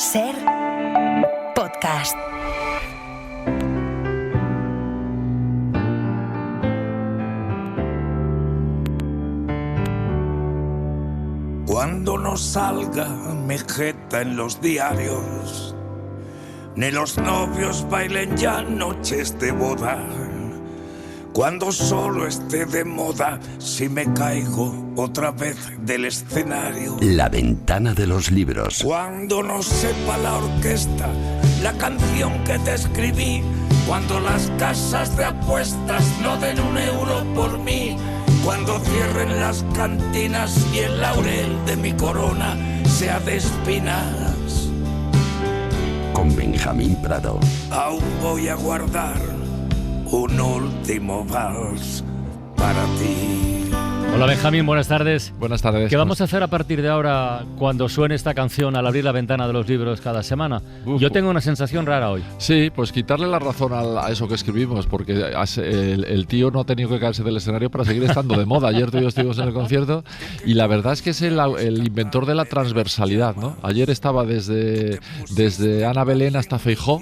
Ser podcast. Cuando no salga mi jeta en los diarios, ni los novios bailen ya noches de boda, cuando solo esté de moda si me caigo otra vez del escenario, La ventana de los libros. cuando no sepa la orquesta la canción que te escribí, cuando las casas de apuestas no den €1 por mí, cuando cierren las cantinas y el laurel de mi corona sea de espinas, Con Benjamín Prado. aún voy a guardar un último vals para ti. Hola Benjamín, buenas tardes. Buenas tardes. ¿Qué vamos a hacer a partir de ahora cuando suene esta canción al abrir la ventana de los libros cada semana? Uf. Yo tengo una sensación rara hoy. Sí, pues quitarle la razón a eso que escribimos, porque el tío no ha tenido que caerse del escenario para seguir estando de moda. Ayer tú y yo estuvimos en el concierto y la verdad es que es el inventor de la transversalidad, ¿no? Ayer estaba desde Ana Belén hasta Feijóo.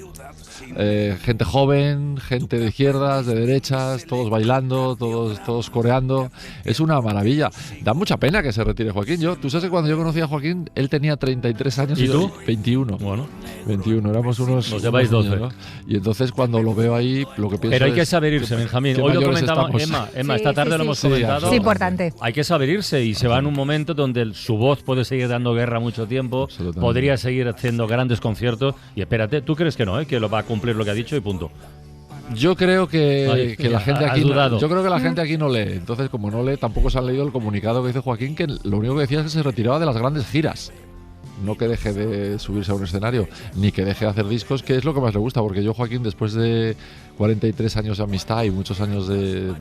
Gente joven, gente de izquierdas, de derechas, todos bailando, todos coreando. Es una maravilla. Da mucha pena que se retire Joaquín. Tú sabes que cuando yo conocí a Joaquín, él tenía 33 años. ¿Y tú? 21. Bueno, 21, éramos unos... Nos lleváis 12. niños, ¿no? Y entonces cuando lo veo ahí, lo que pienso pero hay que es, saber irse, Benjamín. qué Hoy lo mayores comentaba estamos. Emma, Sí, esta tarde sí, lo hemos sí. comentado. Es importante. Hay que saber irse y se va en un momento donde su voz puede seguir dando guerra mucho tiempo, Absolutamente. podría seguir haciendo grandes conciertos y espérate, ¿tú crees que no, que lo va a cumplir lo que ha dicho y punto? Yo creo que la gente has aquí dudado. yo creo que la gente aquí no lee. Entonces, como no lee, tampoco se han leído el comunicado que dice Joaquín, que lo único que decía es que se retiraba de las grandes giras. No que deje de subirse a un escenario, ni que deje de hacer discos, que es lo que más le gusta, porque yo, Joaquín, después de 43 años de amistad y muchos años de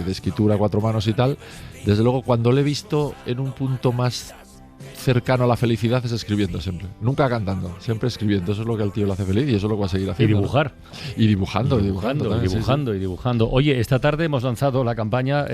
escritura a cuatro manos y tal, desde luego cuando le he visto en un punto más cercano a la felicidad es escribiendo siempre. Nunca cantando, siempre escribiendo. Eso es lo que al tío le hace feliz y eso es lo que va a seguir Y haciendo. dibujar. ¿No? Y dibujando también, Y dibujando. Oye, esta tarde hemos lanzado la campaña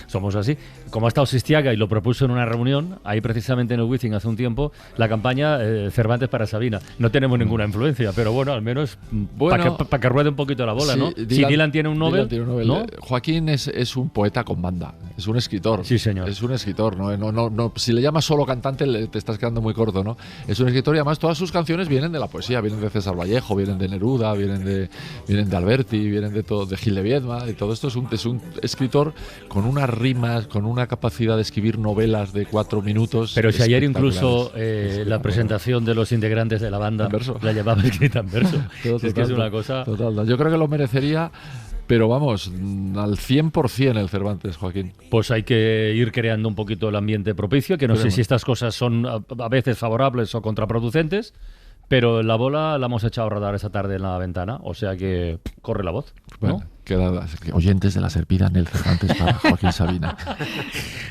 Somos así. Como ha estado Sistiaga y lo propuso en una reunión, ahí precisamente en el Wizzing hace un tiempo, la campaña Cervantes para Sabina. No tenemos ninguna influencia, pero bueno, al menos para que ruede un poquito la bola, sí, ¿no? Si Dylan tiene un Nobel, ¿no? Joaquín es un poeta con banda, es un escritor. Sí, señor. Es un escritor, no, si le llamas solo cantante te estás quedando muy corto, ¿no? Es un escritor y además todas sus canciones vienen de la poesía, vienen de César Vallejo, vienen de Neruda, vienen de Alberti, vienen de Gil de Viedma, y todo esto es un escritor con unas rimas, con una capacidad de escribir novelas de 4 minutos. Pero si ayer incluso espectaculares. la presentación de los integrantes de la banda En verso. la llevaba escrita en verso. Total, Es que es una cosa... Total. Yo creo que lo merecería, pero vamos, al 100% el Cervantes, Joaquín. Pues hay que ir creando un poquito el ambiente propicio, que no sé si estas cosas son a veces favorables o contraproducentes, pero la bola la hemos echado a rodar esa tarde en la ventana, o sea que corre la voz, ¿no? Bueno, oyentes de la Serpida en el Cervantes para Joaquín Sabina.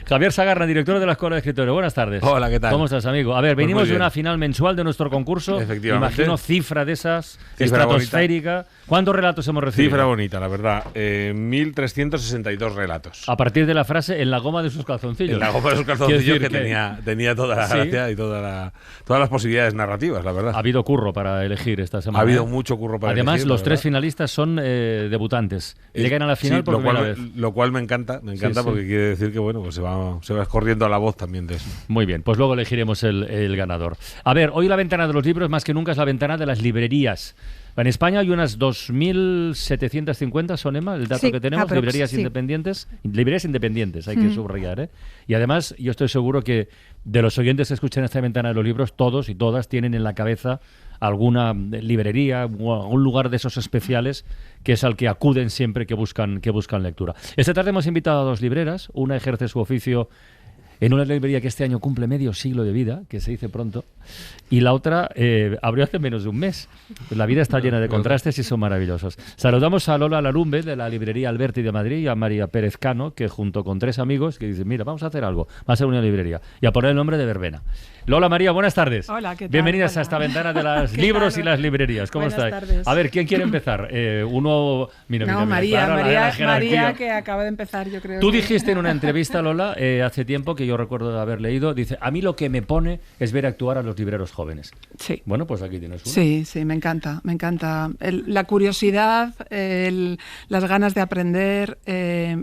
Javier Sagarra, director de la Escuela de Escritores. Buenas tardes. Hola, ¿qué tal? ¿Cómo estás, amigo? A ver, Pues venimos muy de bien. una final mensual de nuestro concurso. Efectivamente. Imagino cifra de esas, Cifra estratosférica. ¿Cuántos relatos hemos recibido? Cifra bonita, la verdad. 1.362 relatos. A partir de la frase en la goma de sus calzoncillos. En la goma de sus Quiero calzoncillos decir que tenía toda la Sí. gracia y todas las posibilidades narrativas, la verdad. Ha habido curro para elegir esta semana. Ha habido ¿eh? mucho curro para Además, elegir, los la tres verdad. finalistas son debutantes. Llegan a la final Sí, por primera vez. lo cual me encanta Sí, porque sí. quiere decir que bueno, pues se va escorriendo la voz también de eso. Muy bien, pues luego elegiremos el ganador. A ver, hoy la ventana de los libros más que nunca es la ventana de las librerías. En España hay unas 2.750, son, Emma, el dato Sí, que tenemos, aprox, librerías sí. independientes. Librerías independientes, hay que subrayar, ¿eh? Y además, yo estoy seguro que de los oyentes que escuchan esta ventana de los libros, todos y todas tienen en la cabeza alguna librería o algún lugar de esos especiales que es al que acuden siempre que buscan lectura. Esta tarde hemos invitado a dos libreras. Una ejerce su oficio en una librería que este año cumple medio siglo de vida, que se dice pronto, y la otra abrió hace menos de un mes. La vida está llena de contrastes y son maravillosos. Saludamos a Lola Larumbe, de la librería Alberti de Madrid, y a María Pérez Cano, que junto con tres amigos que dicen, mira, vamos a hacer algo, va a ser una librería, y a poner el nombre de Verbena. Lola, María, buenas tardes. Hola, ¿qué tal? Bienvenidas Hola. a esta ventana de los ¿Qué libros tal? y las librerías. ¿Cómo Buenas estáis? tardes. A ver, ¿quién quiere empezar? María, claro, la jerarquía. María, que acaba de empezar, yo creo. Tú que- dijiste en una entrevista, Lola, hace tiempo que que yo recuerdo de haber leído, dice, a mí lo que me pone es ver actuar a los libreros jóvenes. Sí. Bueno, pues aquí tienes uno. Sí, me encanta. La curiosidad, las ganas de aprender,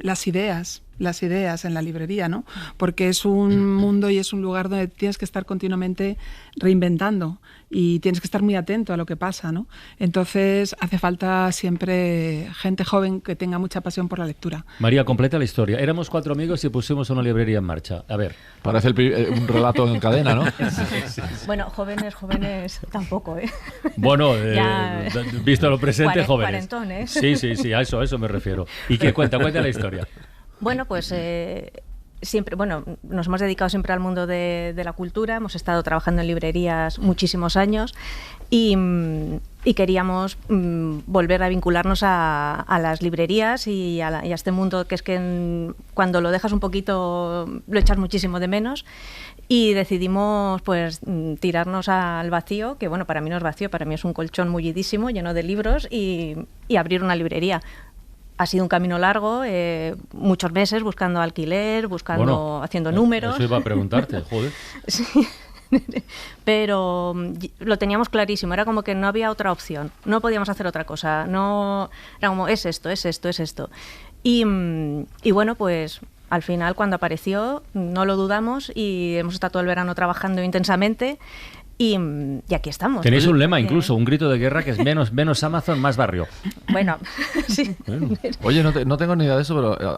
las ideas en la librería, ¿no? Porque es un mundo y es un lugar donde tienes que estar continuamente reinventando y tienes que estar muy atento a lo que pasa, ¿no? Entonces hace falta siempre gente joven que tenga mucha pasión por la lectura. María, completa la historia. Éramos 4 amigos y pusimos una librería en marcha. A ver. Parece un relato en cadena, ¿no? Bueno, jóvenes tampoco, ¿eh? Bueno, visto lo presente, jóvenes. Cuarentones. Sí, a eso me refiero. ¿Y qué cuenta la historia? Bueno, pues siempre, nos hemos dedicado siempre al mundo de la cultura, hemos estado trabajando en librerías muchísimos años y queríamos volver a vincularnos a las librerías y a este mundo que es que cuando lo dejas un poquito lo echas muchísimo de menos, y decidimos pues tirarnos al vacío, que bueno, para mí no es vacío, para mí es un colchón mullidísimo lleno de libros, y abrir una librería. Ha sido un camino largo, muchos meses buscando alquiler, haciendo números. Eso iba a preguntarte, joder. Sí, pero lo teníamos clarísimo, era como que no había otra opción, no podíamos hacer otra cosa, no, era como es esto. Y bueno, pues al final cuando apareció no lo dudamos y hemos estado todo el verano trabajando intensamente. Y aquí estamos. Tenéis un lema incluso, un grito de guerra que es menos Amazon, más barrio. Bueno, sí. Oye, no tengo ni idea de eso, pero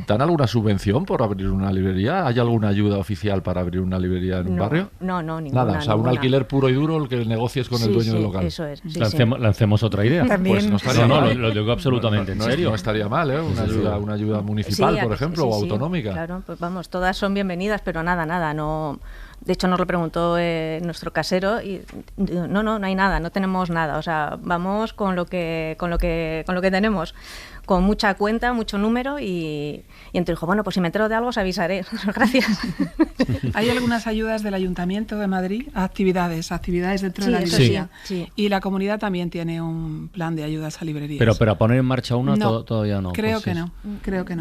¿dan alguna subvención por abrir una librería? ¿Hay alguna ayuda oficial para abrir una librería en un barrio? No, ninguna. Nada, o sea, un alquiler puro y duro, el que negocies con el dueño del local. Eso es. Sí, lancemos otra idea. También. Pues no estaría mal. Lo digo absolutamente en serio. No estaría mal, ¿eh? Una ayuda municipal, por ejemplo, o autonómica. Claro, pues vamos, todas son bienvenidas, pero nada, no. De hecho, nos lo preguntó nuestro casero y no hay nada, no tenemos nada. O sea, vamos con lo que tenemos, con mucha cuenta, mucho número, y entonces dijo, bueno, pues si me entero de algo os avisaré. Gracias. Hay algunas ayudas del Ayuntamiento de Madrid a actividades dentro de la librería. Sí. Y la comunidad también tiene un plan de ayudas a librerías. Pero para poner en marcha una No, todavía no. Creo pues que no.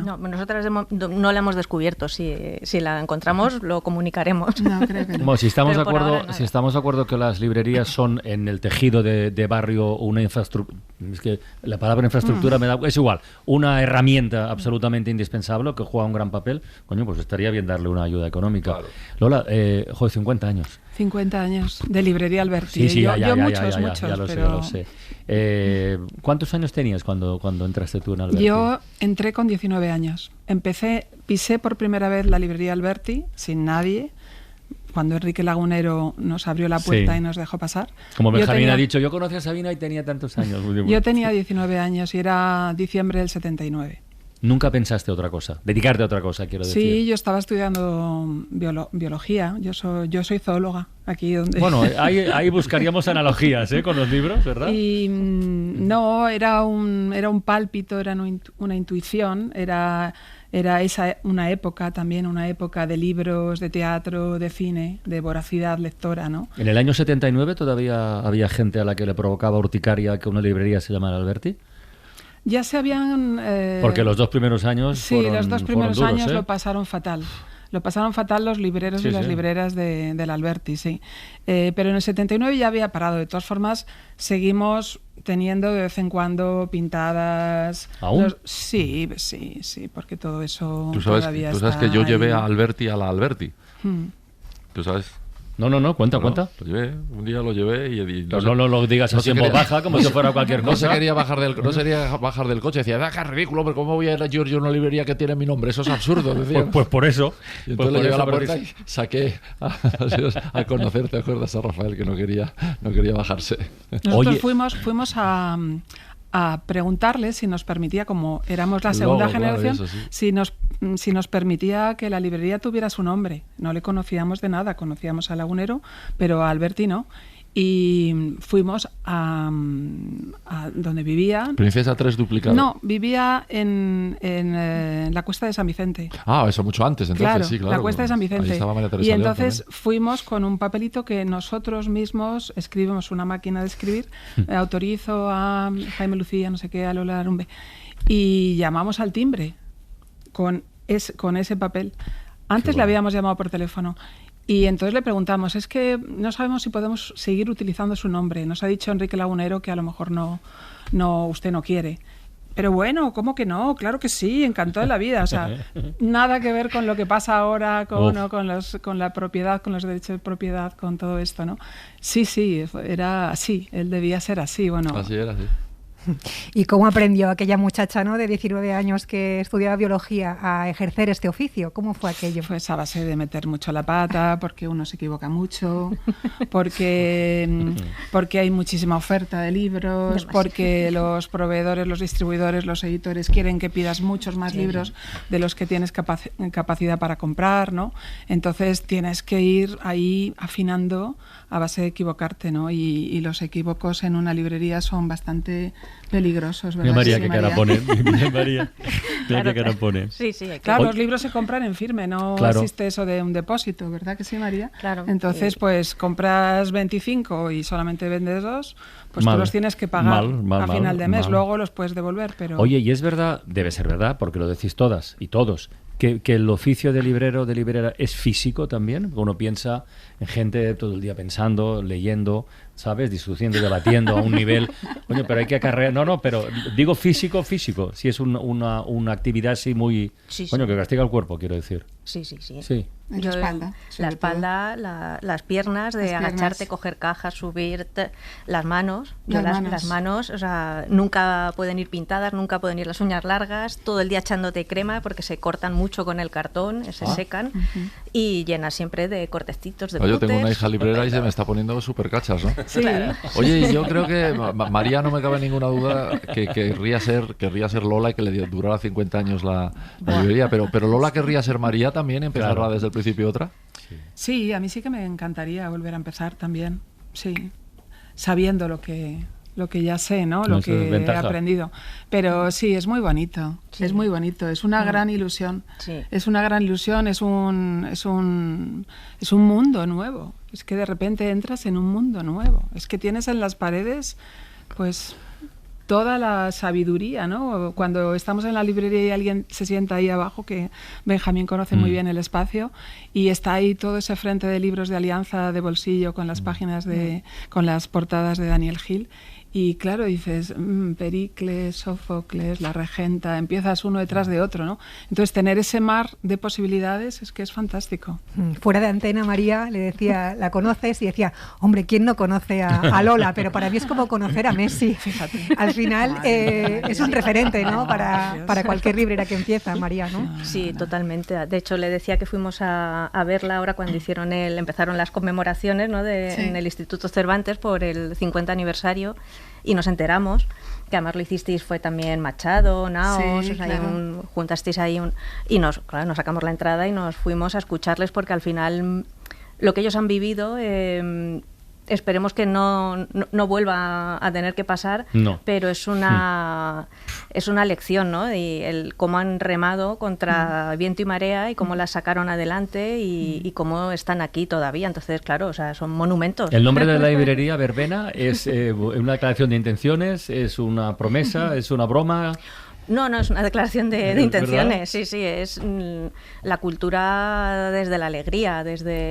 No, nosotras no la hemos descubierto. Si la encontramos, lo comunicaremos. No, creo que no. Bueno, si estamos Pero de acuerdo que las librerías son en el tejido de barrio una infraestructura, es que la palabra infraestructura es igual, una herramienta absolutamente indispensable que juega un gran papel, coño, pues estaría bien darle una ayuda económica. Claro. Lola, 50 años. 50 años de librería Alberti. Sí, yo muchos, ya lo pero... sé. ¿Cuántos años tenías cuando entraste tú en Alberti? Yo entré con 19 años. Pisé por primera vez la librería Alberti sin nadie, cuando Enrique Lagunero nos abrió la puerta y nos dejó pasar. Como Benjamín ha dicho, yo conocí a Sabina y tenía tantos años. Yo tenía 19 años y era diciembre del 79. ¿Nunca pensaste otra cosa? ¿Dedicarte a otra cosa, quiero decir? Sí, yo estaba estudiando biología. Yo soy zoóloga, aquí donde... Bueno, ahí buscaríamos analogías, con los libros, ¿verdad? Y no, era un pálpito, era una intuición, era una época de libros, de teatro, de cine, de voracidad lectora, ¿no? ¿En el año 79 todavía había gente a la que le provocaba urticaria que una librería se llamara Alberti? Ya se habían... Porque los 2 primeros años los 2 primeros duros, años lo pasaron fatal. Lo pasaron fatal los libreros y las libreras del Alberti, sí. Pero en el 79 ya había parado. De todas formas, seguimos teniendo de vez en cuando pintadas... ¿Aún? Sí, porque todo eso Tú sabes que yo llevé a Alberti a la Alberti. ¿Tú sabes? No, cuenta. Un día lo llevé y no lo digas así en voz baja, como si fuera cualquier cosa. No se quería bajar del coche. Decía, qué ridículo, pero ¿cómo voy a ir a Giorgio a una librería que tiene mi nombre? Eso es absurdo, decía. Pues por eso. Y entonces le llevé a la puerta y saqué a conocer, ¿te acuerdas? A Rafael, que no quería bajarse. Nosotros fuimos a preguntarle si nos permitía, como éramos la segunda generación, claro, si nos permitía que la librería tuviera su nombre. No le conocíamos de nada, conocíamos a Lagunero, pero a Alberti no. Y fuimos a donde vivía. Princesa 3 duplicado. No, vivía en la Cuesta de San Vicente. Ah, eso mucho antes, entonces, claro, la Cuesta de San Vicente. Ahí estaba María Teresa y entonces León fuimos con un papelito que nosotros mismos escribimos, una máquina de escribir, autorizo a Jaime Lucía, no sé qué, a Lola Arumbe, y llamamos al timbre con ese papel. Antes le habíamos llamado por teléfono. Y entonces le preguntamos, es que no sabemos si podemos seguir utilizando su nombre. Nos ha dicho Enrique Lagunero que a lo mejor usted no quiere. Pero bueno, ¿cómo que no? Claro que sí, encantado de la vida. O sea, nada que ver con lo que pasa ahora con la propiedad, con los derechos de propiedad, con todo esto, ¿no? Sí, era así, él debía ser así. Bueno, así era, sí. ¿Y cómo aprendió aquella muchacha, ¿no?, de 19 años que estudiaba biología a ejercer este oficio? ¿Cómo fue aquello? Pues a base de meter mucho la pata, porque uno se equivoca mucho, porque hay muchísima oferta de libros, porque los proveedores, los distribuidores, los editores quieren que pidas muchos más libros de los que tienes capacidad para comprar, ¿no? Entonces tienes que ir ahí afinando a base de equivocarte, ¿no? Y los equívocos en una librería son bastante peligrosos, ¿verdad? María, sí, qué cara pone. María, qué cara pone. Sí, claro, los libros se compran en firme, no existe eso de un depósito, ¿verdad que sí, María? Claro. Entonces, pues compras 25 y solamente vendes 2, pues tú los tienes que pagar a final de mes, luego los puedes devolver, pero... Oye, y es verdad, debe ser verdad, porque lo decís todas y todos, que el oficio de librero, de librera, es físico también. Uno piensa en gente todo el día pensando, leyendo, ¿sabes? Discutiendo, debatiendo a un nivel... Coño, pero hay que acarrear... No, pero digo físico. Si es una actividad así muy... Coño, que castiga el cuerpo, quiero decir. Sí. La espalda. La espalda, las piernas, de agacharte, coger cajas, subirte, las manos. Las manos, o sea, nunca pueden ir pintadas, nunca pueden ir las uñas largas, todo el día echándote crema porque se cortan mucho con el cartón, se secan y llenas siempre de cortecitos de Yo tengo una hija librera y se me está poniendo súper cachas, ¿no? Sí. Oye, yo creo que María, no me cabe ninguna duda que querría ser Lola y que le durara 50 años la librería, pero Lola querría ser María también, empezarla desde el principio otra. Sí, a mí sí que me encantaría volver a empezar también, sí, sabiendo lo que ya sé, ¿no? Lo que he aprendido. Pero sí, es muy bonito, es muy bonito, es una gran ilusión. Sí. Es una gran ilusión, es un mundo nuevo. Es que de repente entras en un mundo nuevo. Es que tienes en las paredes, pues, toda la sabiduría, ¿no? Cuando estamos en la librería y alguien se sienta ahí abajo, que Benjamín conoce muy bien el espacio, y está ahí todo ese frente de libros de Alianza de bolsillo con las páginas con las portadas de Daniel Gil. Y claro, dices, Pericles, Sófocles, La Regenta, empiezas uno detrás de otro, ¿no? Entonces, tener ese mar de posibilidades es que es fantástico. Fuera de antena, María le decía, ¿la conoces? Y decía, hombre, ¿quién no conoce a Lola? Pero para mí es como conocer a Messi. Fíjate. Al final es un referente, ¿no? Para cualquier librera que empieza, María, ¿no? Sí, totalmente. De hecho, le decía que fuimos a verla ahora cuando empezaron las conmemoraciones, ¿no? En el Instituto Cervantes por el 50 aniversario. Y nos enteramos que además lo hicisteis, fue también Machado, Naos, juntasteis ahí y nos sacamos la entrada y nos fuimos a escucharles, porque al final lo que ellos han vivido esperemos que no vuelva a tener que pasar, pero es una lección, ¿no? Y cómo han remado contra viento y marea y cómo las sacaron adelante y cómo están aquí todavía. Entonces, claro, o sea, son monumentos. El nombre de la librería, Verbena, es una declaración de intenciones, es una promesa, es una broma. No, es una declaración de intenciones, ¿verdad? Sí, es la cultura desde la alegría, desde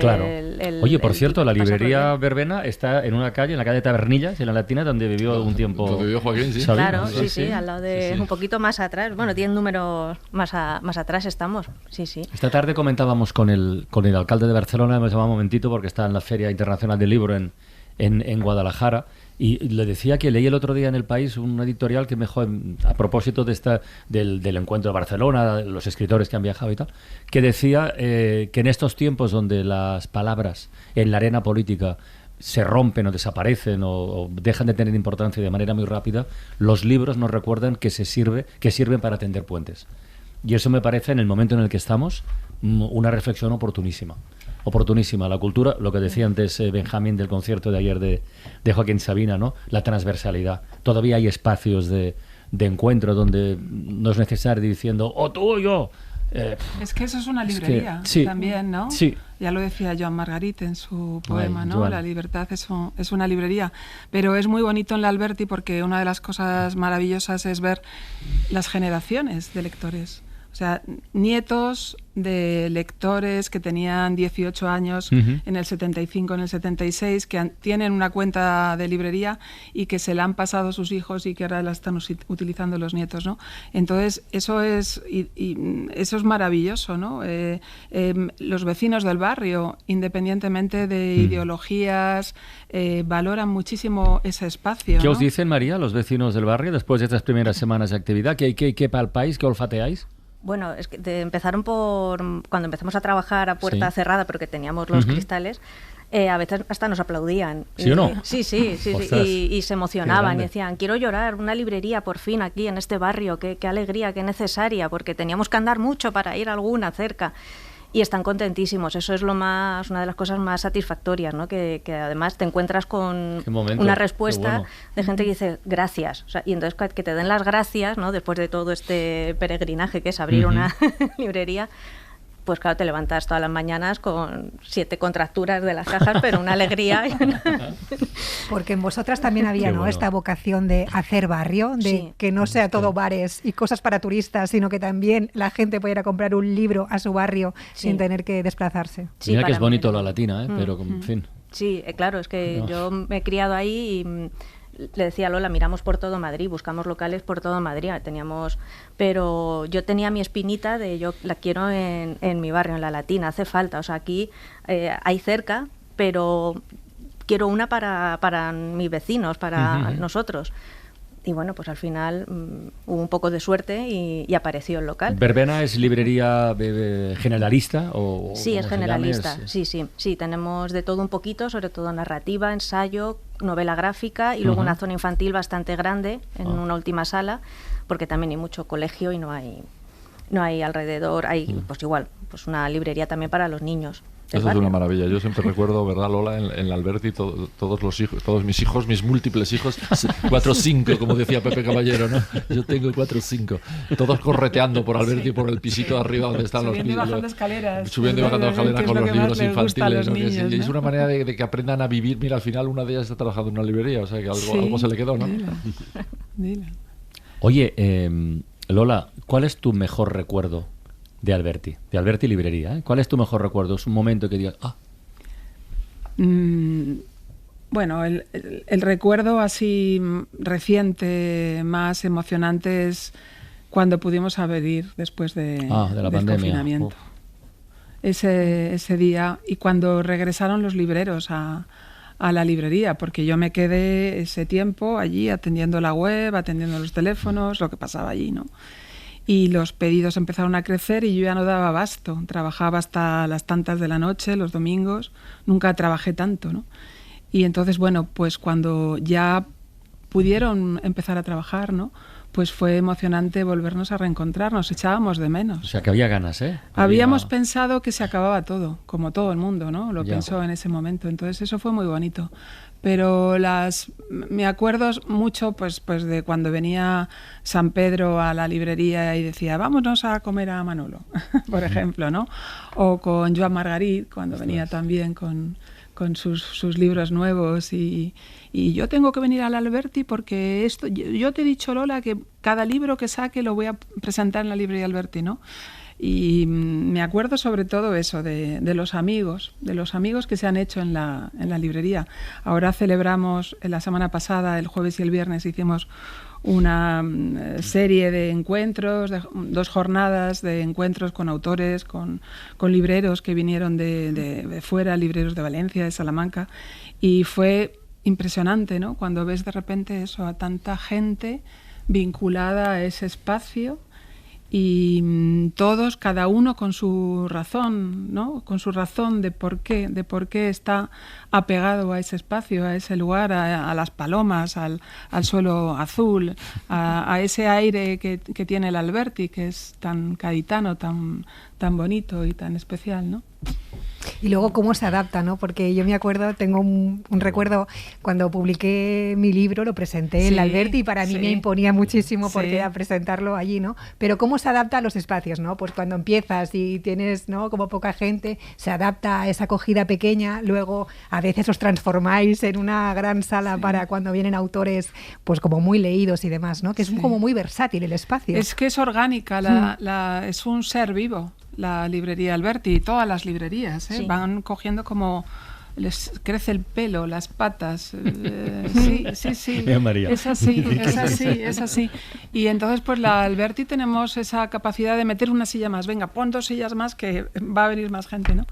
Oye, por cierto, la librería Verbena está en una calle, en la calle Tabernillas, en la Latina, donde vivió un tiempo... Donde vivió Joaquín, sí. Claro, sí, al lado de... un poquito más atrás, bueno, tiene números más atrás estamos, sí. Esta tarde comentábamos con el alcalde de Barcelona, hemos llamado un momentito porque está en la Feria Internacional del Libro en Guadalajara, y le decía que leí el otro día en El País un editorial que mejor a propósito de del encuentro de Barcelona, los escritores que han viajado y tal, que decía que en estos tiempos donde las palabras en la arena política se rompen o desaparecen o dejan de tener importancia de manera muy rápida, los libros nos recuerdan que sirven para tender puentes. Y eso me parece, en el momento en el que estamos, una reflexión oportunísima. La cultura, lo que decía antes Benjamín del concierto de ayer de Joaquín Sabina, ¿no? La transversalidad. Todavía hay espacios de encuentro donde no es necesario ir diciendo ¡oh, tú o yo! Es que eso es una librería también, ¿no? Sí. Ya lo decía Joan Margarit en su poema, ¿no? Joan. La libertad es una librería. Pero es muy bonito en la Alberti porque una de las cosas maravillosas es ver las generaciones de lectores. O sea, nietos de lectores que tenían 18 años en el 75, en el 76, que tienen una cuenta de librería y que se la han pasado sus hijos y que ahora la están utilizando los nietos, ¿no? Entonces, eso es maravilloso, ¿no? Los vecinos del barrio, independientemente de ideologías, valoran muchísimo ese espacio. ¿Qué ¿no? os dicen, María, los vecinos del barrio después de estas primeras semanas de actividad? ¿Qué palpáis, qué olfateáis? Bueno, es que empezaron cuando empezamos a trabajar a puerta cerrada, porque teníamos los cristales, a veces hasta nos aplaudían. ¿Sí o no? Sí. Y se emocionaban y decían, quiero llorar, una librería por fin aquí en este barrio, qué alegría, qué necesaria, porque teníamos que andar mucho para ir a alguna cerca. Y están contentísimos. Eso es una de las cosas más satisfactorias, ¿no? Que además te encuentras con una respuesta de gente que dice gracias. O sea, y entonces que te den las gracias, ¿no? Después de todo este peregrinaje que es abrir una librería, pues claro, te levantas todas las mañanas con 7 contracturas de las cajas, pero una alegría. Porque en vosotras también había, ¿no? Esta vocación de hacer barrio, de que no sea todo bares y cosas para turistas, sino que también la gente pudiera comprar un libro a su barrio sin tener que desplazarse. Sí, mira que es bonito la Latina, pero en fin. Sí, claro, es que yo me he criado ahí y le decía a Lola, miramos por todo Madrid, buscamos locales por todo Madrid, pero yo tenía mi espinita de yo la quiero en mi barrio, en la Latina, hace falta, o sea, aquí hay cerca, pero quiero una para mis vecinos, para nosotros. Y bueno, pues al final hubo un poco de suerte y apareció el local. ¿Verbena es librería generalista? Sí, es generalista. Sí, tenemos de todo un poquito, sobre todo narrativa, ensayo, novela gráfica y luego una zona infantil bastante grande en una última sala, porque también hay mucho colegio y no hay alrededor, hay pues igual, pues una librería también para los niños. Eso es una maravilla. Yo siempre recuerdo, ¿verdad, Lola? En la Alberti, todos mis hijos, mis múltiples hijos, 4 o 5, como decía Pepe Caballero, ¿no? Yo tengo 4 o 5. Todos correteando por Alberti, por el pisito de arriba donde están los libros. Subiendo y bajando escaleras con los libros infantiles. Niños, ¿no? Es una manera de que aprendan a vivir. Mira, al final una de ellas está trabajando en una librería, o sea que algo se le quedó, ¿no? Dila. Oye, Lola, ¿cuál es tu mejor recuerdo de Alberti Librería? ¿Cuál es tu mejor recuerdo? Es un momento que digas, Bueno, el recuerdo así reciente, más emocionante, es cuando pudimos abrir después de la pandemia. Confinamiento. Ese día, y cuando regresaron los libreros a la librería, porque yo me quedé ese tiempo allí atendiendo la web, atendiendo los teléfonos, lo que pasaba allí, ¿no? Y los pedidos empezaron a crecer y yo ya no daba abasto. Trabajaba hasta las tantas de la noche, los domingos. Nunca trabajé tanto, ¿no? Y entonces, bueno, pues cuando ya pudieron empezar a trabajar, ¿no? Pues fue emocionante volvernos a reencontrar. Nos echábamos de menos. O sea, que había ganas, ¿eh? Habíamos pensado que se acababa todo, como todo el mundo, ¿no? Lo pensó en ese momento. Entonces eso fue muy bonito. Pero me acuerdo mucho pues de cuando venía San Pedro a la librería y decía, vámonos a comer a Manolo, por ejemplo, ¿no? O con Joan Margarit, cuando venía también con sus libros nuevos y yo tengo que venir al Alberti porque yo te he dicho, Lola, que cada libro que saque lo voy a presentar en la librería Alberti, ¿no? Y me acuerdo sobre todo eso, de los amigos que se han hecho en la librería. Ahora celebramos, la semana pasada, el jueves y el viernes, hicimos una serie de encuentros, 2 jornadas de encuentros con autores, con libreros que vinieron de fuera, libreros de Valencia, de Salamanca, y fue impresionante, ¿no? Cuando ves de repente eso, a tanta gente vinculada a ese espacio y todos, cada uno con su razón, ¿no? Con su razón de por qué está apegado a ese espacio, a ese lugar, a las palomas, al suelo azul, a ese aire que tiene el Alberti, que es tan gaditano, tan bonito y tan especial, ¿no? Y luego cómo se adapta, ¿no? Porque yo me acuerdo, tengo un recuerdo cuando publiqué mi libro, lo presenté en la Alberti y para mí me imponía muchísimo porque era presentarlo allí, ¿no? Pero cómo se adapta a los espacios, ¿no? Pues cuando empiezas y tienes, ¿no?, como poca gente, se adapta a esa acogida pequeña, luego a veces os transformáis en una gran sala para cuando vienen autores pues como muy leídos y demás, ¿no? Que es como muy versátil el espacio. Es que es orgánica, es un ser vivo. La librería Alberti y todas las librerías van cogiendo como les crece el pelo, las patas. Sí. María. Es así. Y entonces pues la Alberti tenemos esa capacidad de meter una silla más. Venga, pon 2 sillas más que va a venir más gente, ¿no?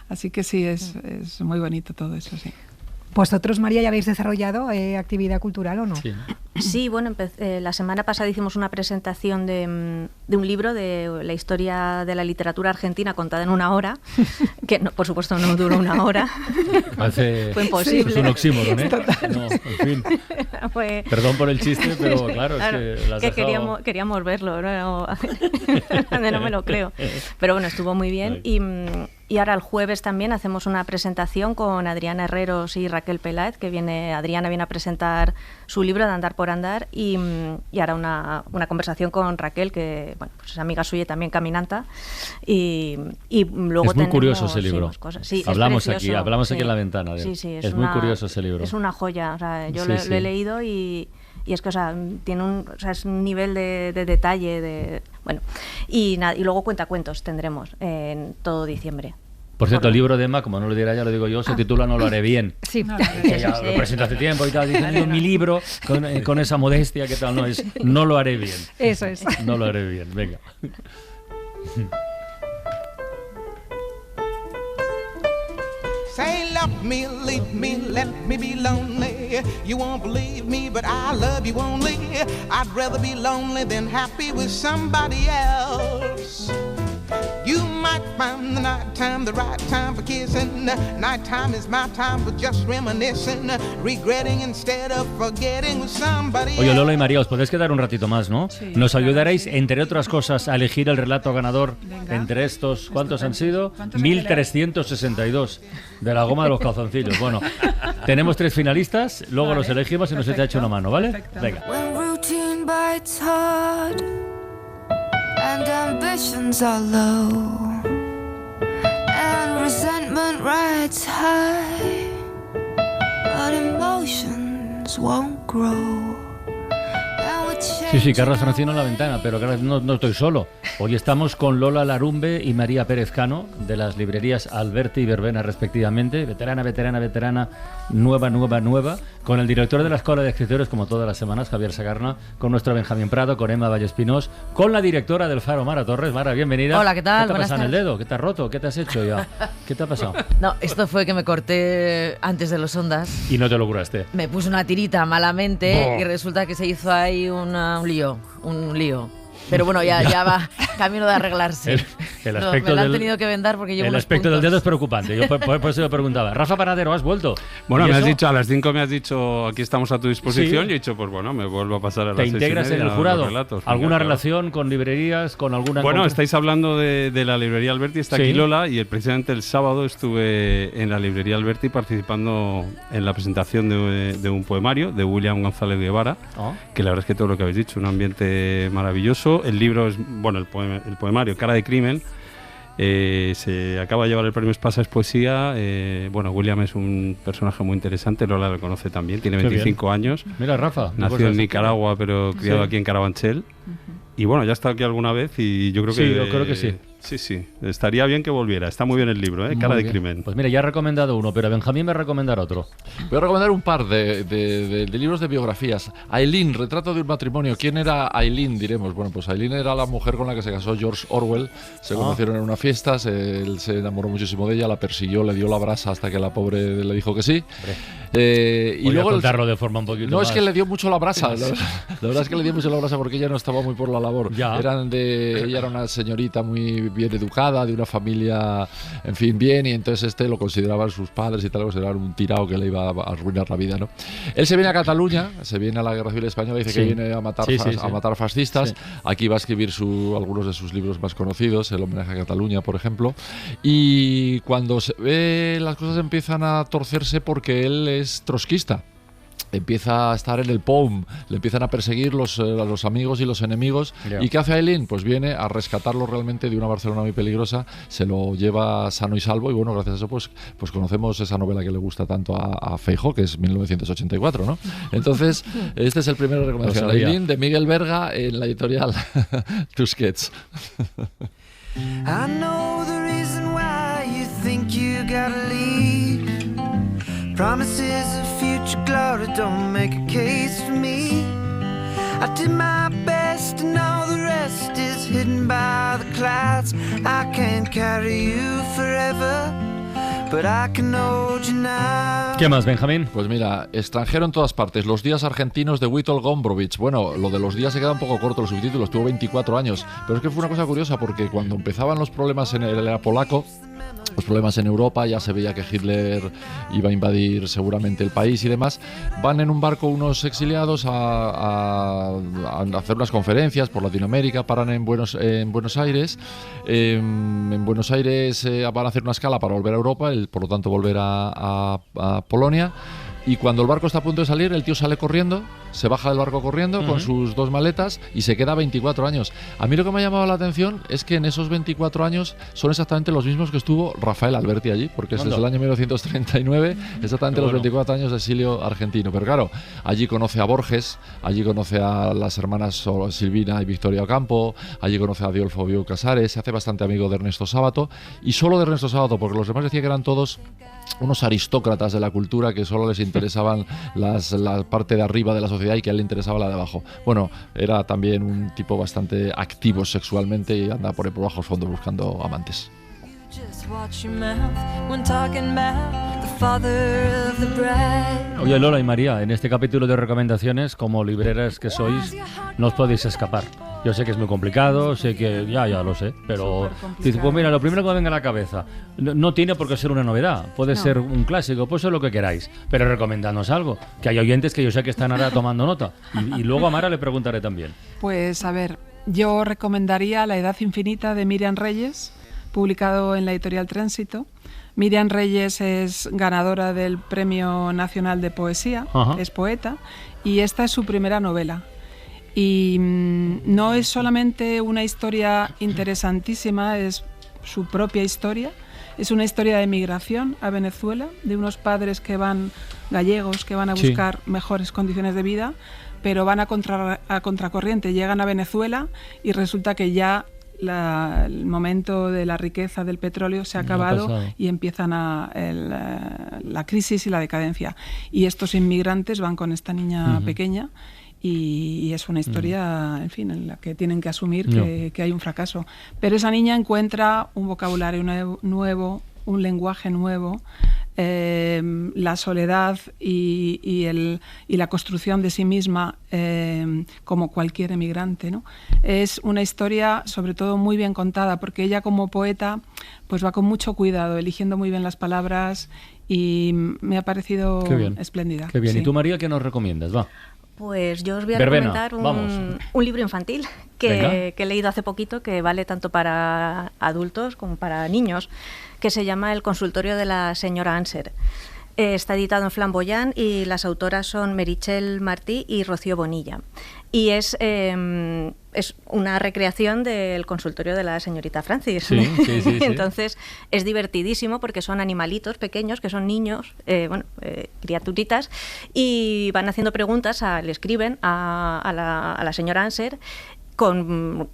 Así que sí, es muy bonito todo eso, sí. ¿Vosotros, María, ya habéis desarrollado actividad cultural o no? Sí, bueno, la semana pasada hicimos una presentación de un libro de la historia de la literatura argentina contada en 1 hora, que no, por supuesto no duró 1 hora. Fue imposible. Es un oxímoron, ¿eh? Total. No, en fin. Perdón por el chiste, pero claro, es que queríamos verlo, no me lo creo. Pero bueno, estuvo muy bien. Y ahora el jueves también hacemos una presentación con Adriana Herreros y Raquel Peláez, Adriana viene a presentar su libro de Andar por Andar y hará una conversación con Raquel, que bueno, pues es amiga suya también caminanta. Y luego es muy curioso ese libro. Sí, hablamos aquí en la ventana de él. Sí, es muy curioso ese libro. Es una joya, o sea, yo lo he leído y es que, o sea, es un nivel de detalle, bueno, y luego cuentacuentos tendremos en todo diciembre. Por cierto, el libro de Emma, como no lo dirá ya, lo digo yo, se titula No lo haré bien. Sí. Ya lo presento hace tiempo y tal, diciendo mi libro con esa modestia que tal, no lo haré bien. Eso es. No lo haré bien, venga. Say love me, leave me, let me be lonely. You won't believe me, but I love you only. I'd rather be lonely than happy with somebody else. You might find the night time the right time for kissing. Nighttime is my time for just reminiscing, regretting instead of forgetting with somebody else. Oye, Lola y María, os podéis quedar un ratito más, ¿no? Sí, Nos ayudaréis, entre otras cosas, a elegir el relato ganador. Venga. Entre estos, ¿cuántos han sido? ¿Cuántos hay que leer? 1362 de la goma de los calzoncillos. Bueno, tenemos 3 finalistas, luego los elegimos y nos echa hecho una mano, ¿vale? Perfecto. Venga. When routine bites hard and ambitions are low and resentment rides high, but emotions won't grow. Sí, Carlos Francino en la ventana, pero no estoy solo. Hoy estamos con Lola Larumbe y María Pérez Cano, de las librerías Alberti y Verbena, respectivamente. Veterana, nueva. Con el director de la Escuela de Escritores, como todas las semanas, Javier Sagarna. Con nuestro Benjamín Prado, con Emma Vallespinós. Con la directora del Faro, Mara Torres. Mara, bienvenida. Hola, ¿qué tal? ¿Qué te ha pasado en el dedo? ¿Qué te has roto? ¿Qué te has hecho ya? ¿Qué te ha pasado? No, esto fue que me corté antes de los Ondas. Y no te lo curaste. Me puse una tirita malamente y resulta que se hizo ahí un lío. Pero bueno, ya va camino de arreglarse. El aspecto me lo han tenido que vendar porque llevo el unos aspecto puntos. del dedo es preocupante. Yo por eso lo preguntaba. Rafa Panadero, ¿has vuelto? Bueno, ¿Y me has eso? dicho, a las 5 me has dicho, aquí estamos a tu disposición. Sí. Y he dicho, pues bueno, me vuelvo a pasar a las ¿Te 6:30 integras en el jurado? Relatos, ¿Alguna claro. relación con librerías, con alguna? Bueno, estáis hablando de la librería Alberti, está aquí Lola, y precisamente el sábado estuve en la librería Alberti participando en la presentación de un poemario de William González Guevara, que la verdad es que todo lo que habéis dicho, un ambiente maravilloso. El libro es, bueno, el poemario Cara de Crimen, se acaba de llevar el premio Espasa es Poesía. Bueno, William es un personaje muy interesante, Lola lo conoce también, tiene 25 años. Mira, Rafa. Nació en Nicaragua, pero criado aquí en Carabanchel. Y bueno, ya ha estado aquí alguna vez y yo creo que... Sí, yo creo que sí. Sí, estaría bien que volviera. Está muy bien el libro, Cara de Crimen. Pues mira, ya he recomendado uno, pero Benjamín me va a recomendar otro. Voy a recomendar un par de libros de biografías. Aileen, Retrato de un matrimonio. ¿Quién era Aileen, diremos? Bueno, pues Aileen era la mujer con la que se casó George Orwell. Se conocieron en una fiesta, él se enamoró muchísimo de ella, la persiguió, le dio la brasa hasta que la pobre le dijo que sí. Y luego contarlo de forma un poquito No, más. es que le dio mucho la brasa. La verdad es que le dio mucho la brasa porque ella no estaba muy por la labor. Ya. Ella era una señorita muy bien educada, de una familia, en fin, bien, y entonces lo consideraban sus padres y tal, consideraban un tirao que le iba a arruinar la vida, ¿no? Él se viene a Cataluña, se viene a la Guerra Civil Española, dice que viene a matar, a matar fascistas. Sí. Aquí va a escribir algunos de sus libros más conocidos, El homenaje a Cataluña, por ejemplo. Y cuando se ve, las cosas empiezan a torcerse porque él es trotskista. Empieza a estar en el POUM, le empiezan a perseguir los amigos y los enemigos. ¿Y qué hace Ailín? Pues viene a rescatarlo realmente de una Barcelona muy peligrosa, se lo lleva sano y salvo, y bueno, gracias a eso pues conocemos esa novela que le gusta tanto a Feijóo, que es 1984, ¿no? Entonces, este es el primero recomendación, Ailín, de Miguel Berga, en la editorial Tusquets. I know the reason why you think you gotta leave. Promises of future glory don't make a case for me. I did my best and all the rest is hidden by the clouds. I can't carry you forever, but I can hold you now. ¿Qué más, Benjamín? Pues mira, extranjero en todas partes, Los días argentinos de Witold Gombrowicz. Bueno, lo de los días se queda un poco corto, los subtítulos, tuvo 24 años, pero es que fue una cosa curiosa porque cuando empezaban los problemas él era polaco, los problemas en Europa, ya se veía que Hitler iba a invadir seguramente el país y demás. Van en un barco unos exiliados a hacer unas conferencias por Latinoamérica, paran en Buenos Aires. En Buenos Aires van a hacer una escala para volver a Europa, por lo tanto volver a Polonia. Y cuando el barco está a punto de salir, el tío sale corriendo, se baja del barco corriendo con sus 2 maletas y se queda 24 años. A mí lo que me ha llamado la atención es que en esos 24 años son exactamente los mismos que estuvo Rafael Alberti allí, porque es desde el año 1939, exactamente los 24 años de exilio argentino. Pero claro, allí conoce a Borges, allí conoce a las hermanas Silvina y Victoria Ocampo, allí conoce a Adolfo Bioy Casares, se hace bastante amigo de Ernesto Sábato, y solo de Ernesto Sábato, porque los demás decía que eran todos unos aristócratas de la cultura que solo les interesaban la parte de arriba de la sociedad y que a él le interesaba la de abajo. Bueno, era también un tipo bastante activo sexualmente y anda por ahí por bajos fondos buscando amantes. Oye, Lola y María, en este capítulo de recomendaciones, como libreras que sois, no os podéis escapar. Yo sé que es muy complicado, sé que ya lo sé, pero dice, pues mira, lo primero que me venga a la cabeza, no tiene por qué ser una novedad, puede ser un clásico, pues eso es lo que queráis, pero recomendadnos algo, que hay oyentes que yo sé que están ahora tomando nota, y luego a Mara le preguntaré también. Pues a ver, yo recomendaría La edad infinita de Miriam Reyes, publicado en la editorial Tránsito. Miriam Reyes es ganadora del Premio Nacional de Poesía, es poeta, y esta es su primera novela. Y no es solamente una historia interesantísima, es su propia historia. Es una historia de migración a Venezuela, de unos padres gallegos que van a buscar mejores condiciones de vida, pero van a contracorriente. Llegan a Venezuela y resulta que ya el momento de la riqueza del petróleo se ha acabado y empiezan la crisis y la decadencia. Y estos inmigrantes van con esta niña pequeña. Y es una historia, en fin, en la que tienen que asumir que hay un fracaso. Pero esa niña encuentra un vocabulario nuevo, un lenguaje nuevo, la soledad y la construcción de sí misma como cualquier emigrante, ¿no? Es una historia, sobre todo, muy bien contada, porque ella como poeta pues va con mucho cuidado, eligiendo muy bien las palabras, y me ha parecido espléndida. Qué bien. ¿Y tú, María, qué nos recomiendas? Va. Pues yo os voy a recomendar un libro infantil que he leído hace poquito, que vale tanto para adultos como para niños, que se llama El consultorio de la señora Anser. Está editado en Flamboyant y las autoras son Meritxell Martí y Rocío Bonilla. Y es una recreación del consultorio de la señorita Francis. Sí. Entonces es divertidísimo porque son animalitos pequeños, que son niños, criaturitas, y van haciendo preguntas, le escriben a la señora Anser con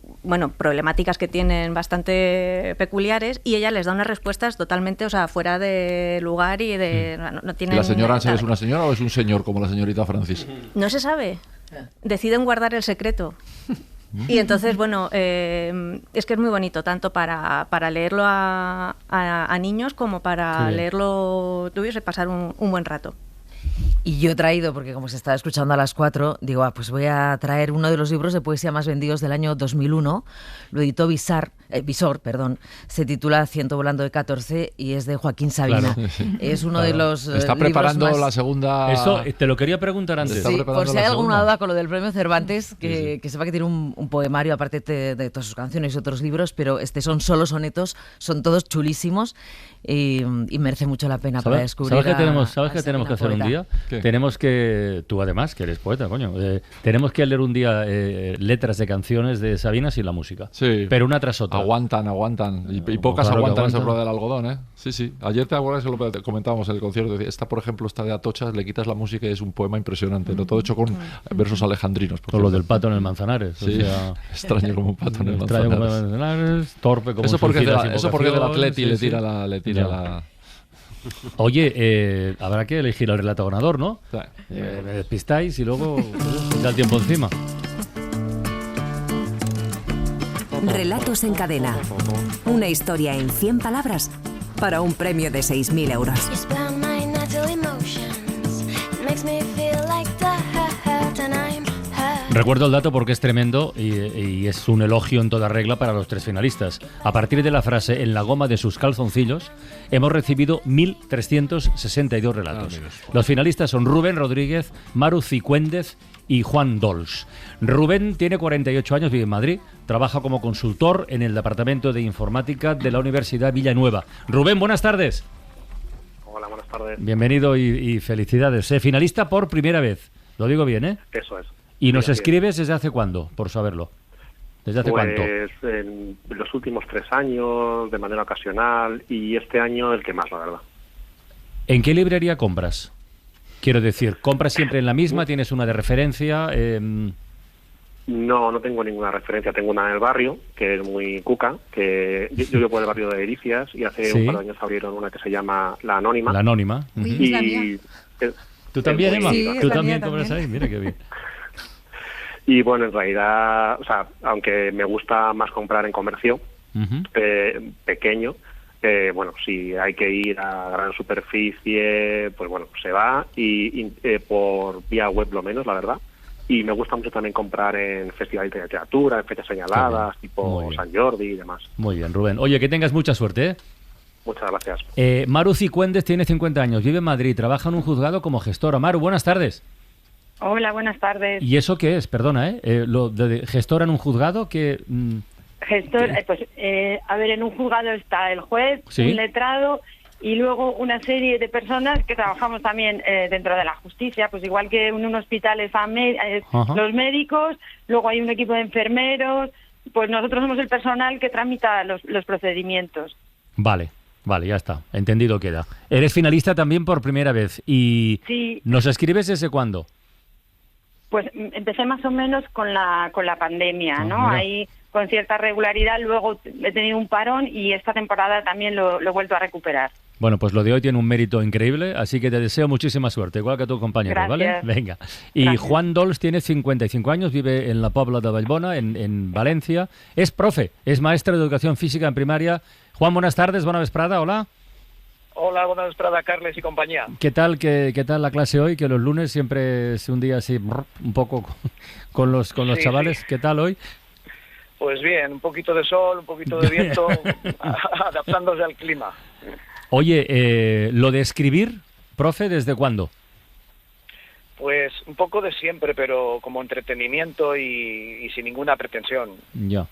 problemáticas que tienen bastante peculiares, y ella les da unas respuestas totalmente, fuera de lugar y no tienen. ¿La señora Anser es una señora o es un señor como la señorita Francis? No se sabe. Deciden guardar el secreto. Y entonces, es que es muy bonito, tanto para leerlo a niños como para leerlo tú y pasar un buen rato. Y yo he traído, porque como se estaba escuchando a las 4, digo, pues voy a traer uno de los libros de poesía más vendidos del año 2001. Lo editó Visor, se titula Ciento volando de 14 y es de Joaquín Sabina. Claro. Es uno de los Está preparando libros más... la segunda... Eso te lo quería preguntar antes. Sí, por si hay alguna duda con lo del premio Cervantes, que sepa que tiene un poemario, aparte de todas sus canciones y otros libros, pero son solo sonetos, son todos chulísimos y merece mucho la pena para descubrir. ¿Sabes qué tenemos que hacer un día? ¿Qué? Tenemos que, tú además, que eres poeta, coño, tenemos que leer un día letras de canciones de Sabina sin la música. Sí. Pero una tras otra. Aguantan. Y pocas claro aguantan esa prueba del algodón, ¿eh? Sí. Ayer te acuerdas que lo comentábamos en el concierto. Esta, por ejemplo, está de Atocha, le quitas la música y es un poema impresionante. Todo hecho con versos alejandrinos. Con lo del pato en el Manzanares. Sí, o sea, extraño como un pato en el Manzanares. Extraño como el Manzanares, torpe como eso porque del sí, Atleti le tira la... Oye, habrá que elegir al relato ganador, ¿no? Sí. Me despistáis y luego da el tiempo encima. Relatos en cadena. Una historia en 100 palabras para un premio de 6.000 euros. Recuerdo el dato porque es tremendo y es un elogio en toda regla para los 3 finalistas. A partir de la frase "en la goma de sus calzoncillos", hemos recibido 1.362 relatos. Los finalistas son Rubén Rodríguez, Maru Cicuéndez y Juan Dols. Rubén tiene 48 años, vive en Madrid, trabaja como consultor en el Departamento de Informática de la Universidad Villanueva. Rubén, buenas tardes. Hola, buenas tardes. Bienvenido y felicidades. Finalista por primera vez. Lo digo bien, ¿eh? Eso es. ¿Y nos escribes desde hace cuándo, por saberlo? ¿Desde hace cuánto? En los últimos 3 años, de manera ocasional, y este año el que más, la verdad. ¿En qué librería compras? Quiero decir, ¿compras siempre en la misma? ¿Tienes una de referencia? No tengo ninguna referencia. Tengo una en el barrio, que es muy cuca, que yo vivo por el barrio de Delicias, y hace un par de años abrieron una que se llama La Anónima. La Anónima. Y ¿Tú también, Emma? Sí, ¿Tú también compras ahí? Mira qué bien. Y bueno, en realidad, aunque me gusta más comprar en comercio pequeño, bueno, si hay que ir a gran superficie, pues bueno, se va y por vía web lo menos, la verdad. Y me gusta mucho también comprar en festivales de literatura, en fechas señaladas, tipo San Jordi y demás. Muy bien, Rubén. Oye, que tengas mucha suerte, ¿eh? Muchas gracias. Maru Cicuéndez tiene 50 años, vive en Madrid, trabaja en un juzgado como gestora. Maru, buenas tardes. Hola, buenas tardes. ¿Y eso qué es? Perdona, lo de gestora en un juzgado, que... Gestor, a ver, en un juzgado está el juez, un letrado y luego una serie de personas que trabajamos también dentro de la justicia, pues igual que en un hospital están los médicos, luego hay un equipo de enfermeros, pues nosotros somos el personal que tramita los procedimientos. Vale, ya está, entendido queda. Eres finalista también por primera vez y sí. ¿Nos escribes desde cuándo? Pues empecé más o menos con la pandemia, ¿no? Mira. Ahí con cierta regularidad, luego he tenido un parón y esta temporada también lo he vuelto a recuperar. Bueno, pues lo de hoy tiene un mérito increíble, así que te deseo muchísima suerte, igual que a tu compañero, Gracias. ¿vale? Venga. Y gracias. Juan Dols tiene 55 años, vive en la Pobla de Vallbona, en Valencia. Es profe, es maestro de educación física en primaria. Juan, buenas tardes, buena vesprada, hola. Hola, buena vesprada, Carles y compañía. ¿Qué tal la clase hoy? Que los lunes siempre es un día así, un poco con los chavales. Sí. ¿Qué tal hoy? Pues bien, un poquito de sol, un poquito de viento, adaptándose al clima. Oye, lo de escribir, profe, ¿desde cuándo? Pues un poco de siempre, pero como entretenimiento y sin ninguna pretensión. Ya.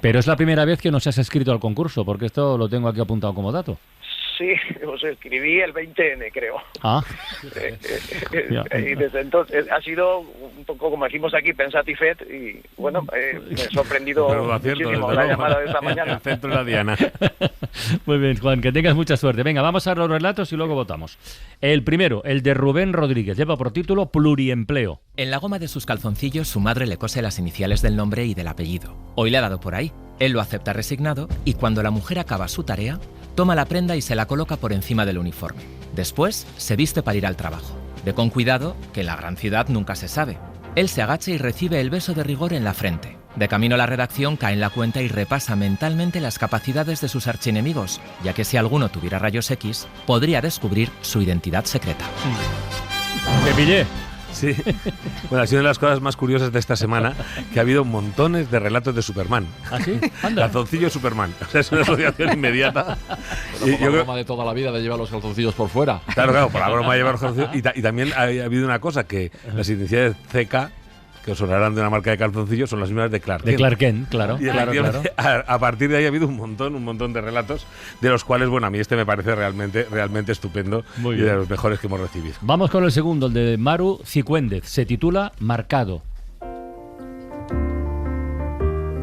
Pero es la primera vez que nos has escrito al concurso, porque esto lo tengo aquí apuntado como dato. Sí, os escribí el 20N, creo. Ah. Y desde entonces ha sido un poco, como decimos aquí, pensatifet, y bueno, me ha sorprendido muchísimo la llamada de esta mañana. El centro de la diana. Muy bien, Juan, que tengas mucha suerte. Venga, vamos a los relatos y luego votamos. El primero, el de Rubén Rodríguez, lleva por título Pluriempleo. En la goma de sus calzoncillos su madre le cose las iniciales del nombre y del apellido. Hoy le ha dado por ahí. Él lo acepta resignado y cuando la mujer acaba su tarea, toma la prenda y se la coloca por encima del uniforme. Después, se viste para ir al trabajo. Ve con cuidado, que en la gran ciudad nunca se sabe. Él se agacha y recibe el beso de rigor en la frente. De camino a la redacción cae en la cuenta y repasa mentalmente las capacidades de sus archienemigos, ya que si alguno tuviera rayos X, podría descubrir su identidad secreta. Me pillé. Sí. Bueno, ha sido una de las cosas más curiosas de esta semana, que ha habido montones de relatos de Superman. ¿Ah, sí? Anda. Calzoncillo Superman. O sea, es una asociación inmediata. Pero por la broma de toda la vida de llevar los calzoncillos por fuera. Claro, por la broma de llevar los calzoncillos. Y también ha habido una cosa, que las iniciales CK, que os sonarán de una marca de calzoncillos, son las mismas de Clark Kent. De Clark Kent, claro. Y claro. A partir de ahí ha habido un montón de relatos, de los cuales, bueno, a mí este me parece realmente estupendo. Muy y bien. de los mejores que hemos recibido. Vamos con el segundo, el de Maru Cicuéndez. Se titula Marcado.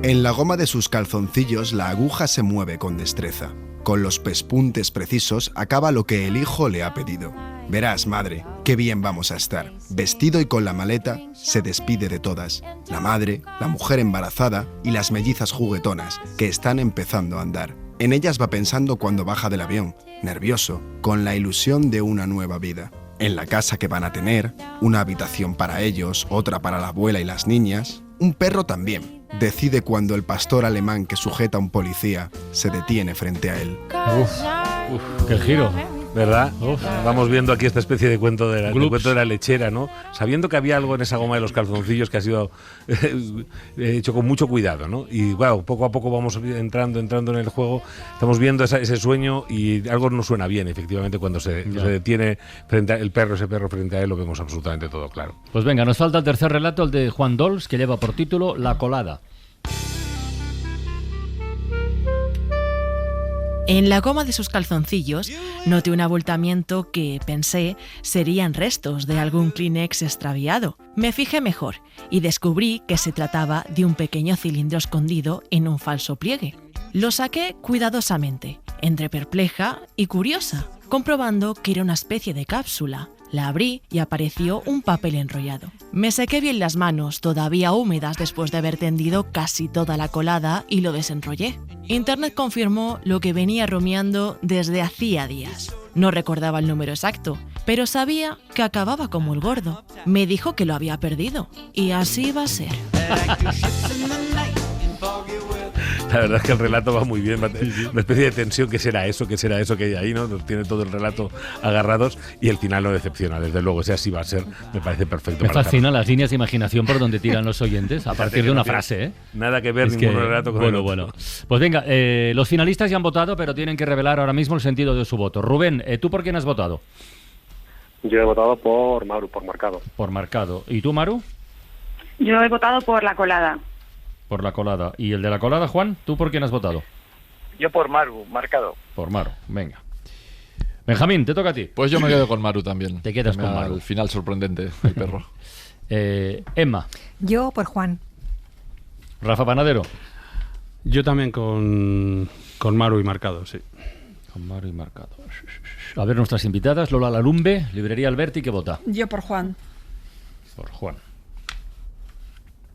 En la goma de sus calzoncillos la aguja se mueve con destreza. Con los pespuntes precisos acaba lo que el hijo le ha pedido. Verás, madre, qué bien vamos a estar. Vestido y con la maleta, se despide de todas. La madre, la mujer embarazada y las mellizas juguetonas, que están empezando a andar. En ellas va pensando cuando baja del avión, nervioso, con la ilusión de una nueva vida. En la casa que van a tener, una habitación para ellos, otra para la abuela y las niñas. Un perro también. Decide cuando el pastor alemán que sujeta a un policía se detiene frente a él. Uf, qué giro. ¿Verdad? Vamos viendo aquí esta especie de cuento de la lechera, ¿no? Sabiendo que había algo en esa goma de los calzoncillos que ha sido hecho con mucho cuidado, ¿no? Y bueno, poco a poco vamos entrando en el juego, estamos viendo ese sueño y algo no suena bien, efectivamente, cuando se detiene frente a ese perro frente a él, lo vemos absolutamente todo claro. Pues venga, nos falta el tercer relato, el de Juan Dols, que lleva por título La colada. En la goma de sus calzoncillos noté un abultamiento que pensé serían restos de algún Kleenex extraviado. Me fijé mejor y descubrí que se trataba de un pequeño cilindro escondido en un falso pliegue. Lo saqué cuidadosamente, entre perpleja y curiosa, comprobando que era una especie de cápsula. La abrí y apareció un papel enrollado. Me sequé bien las manos, todavía húmedas después de haber tendido casi toda la colada, y lo desenrollé. Internet confirmó lo que venía rumiando desde hacía días. No recordaba el número exacto, pero sabía que acababa como el gordo. Me dijo que lo había perdido, y así va a ser. La verdad es que el relato va muy bien, una especie de tensión, ¿qué será eso que hay ahí, ¿no? Nos tiene todo el relato agarrados y el final no decepciona, desde luego, ese así va a ser, me parece perfecto. Me fascinan las líneas de imaginación por donde tiran los oyentes, a partir de una frase, ¿eh? Nada que ver ningún relato con el otro. Bueno. Pues venga, los finalistas ya han votado, pero tienen que revelar ahora mismo el sentido de su voto. Rubén, ¿tú por quién has votado? Yo he votado por Maru, por Marcado. Por Marcado. ¿Y tú, Maru? Yo he votado por La colada. Por La colada. ¿Y el de La colada, Juan? ¿Tú por quién has votado? Yo por Maru, Marcado. Por Maru, venga. Benjamín, te toca a ti. Pues yo me quedo con Maru también. Te quedas con Maru. El final sorprendente del perro. Emma. Yo por Juan. Rafa Panadero. Yo también con Maru y Marcado, sí. Con Maru y Marcado. A ver, nuestras invitadas. Lola Larumbe, Librería Alberti, ¿qué vota? Yo por Juan. Por Juan.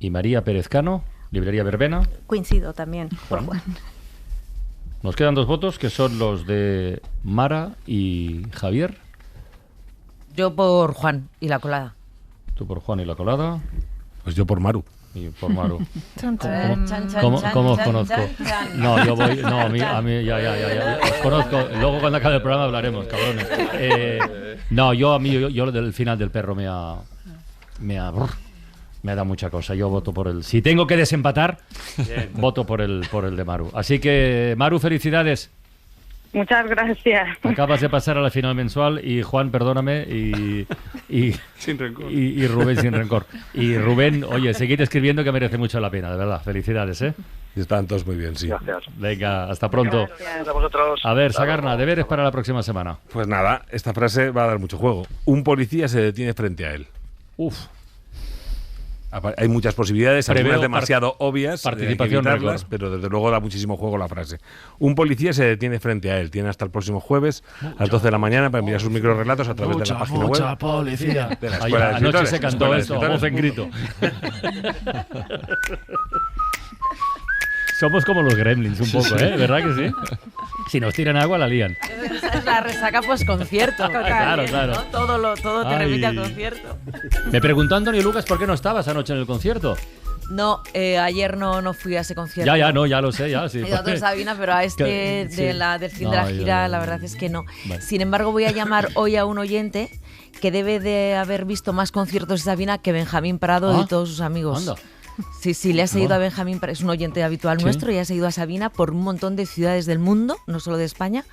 Y María Pérez Cano, Librería Verbena. Coincido también, por Juan. Nos quedan dos votos, que son los de Mara y Javier. Yo por Juan y La colada. Tú por Juan y La colada. Pues yo por Maru. Y por Maru. ¿Cómo os conozco? No, yo voy... No, a mí ya. Os conozco. Luego cuando acabe el programa hablaremos, cabrones. No, yo del final del perro me ha dado mucha cosa. Yo voto por el... Si tengo que desempatar, voto por el de Maru. Así que, Maru, felicidades. Muchas gracias. Acabas de pasar a la final mensual y Juan, perdóname, y sin rencor. Y Rubén sin rencor. Y Rubén, oye, seguid escribiendo, que merece mucho la pena, de verdad. Felicidades, ¿eh? Y están todos muy bien, sí. Gracias. Venga, hasta pronto. Gracias a vosotros. A ver, Sagarna, deberes para la próxima semana. Pues nada, esta frase va a dar mucho juego. Un policía se detiene frente a él. Uf. Hay muchas posibilidades, algunas demasiado obvias, participación evitarlas, pero desde luego da muchísimo juego la frase. Un policía se detiene frente a él. Tiene hasta el próximo jueves a las 12 de la mañana para enviar sus microrelatos a través de la página web. Policía. De la Escuela de Escritores. Anoche se cantó esto, a voz en grito. Somos como los gremlins un poco, ¿eh? ¿Verdad que sí? Si nos tiran agua, la lían. Esa es la resaca concierto. Claro. ¿no? Todo te remite al concierto. Me preguntó Antonio Lucas por qué no estabas anoche en el concierto. No, ayer no fui a ese concierto. Ya lo sé, ya. Sí, he ido a Sabina, pero a del fin de la gira, la verdad es que no. Vale. Sin embargo, voy a llamar hoy a un oyente que debe de haber visto más conciertos de Sabina que Benjamín Prado y todos sus amigos. Anda. Sí, le ha seguido a Benjamín, es un oyente habitual nuestro, y ha seguido a Sabina por un montón de ciudades del mundo, no solo de España,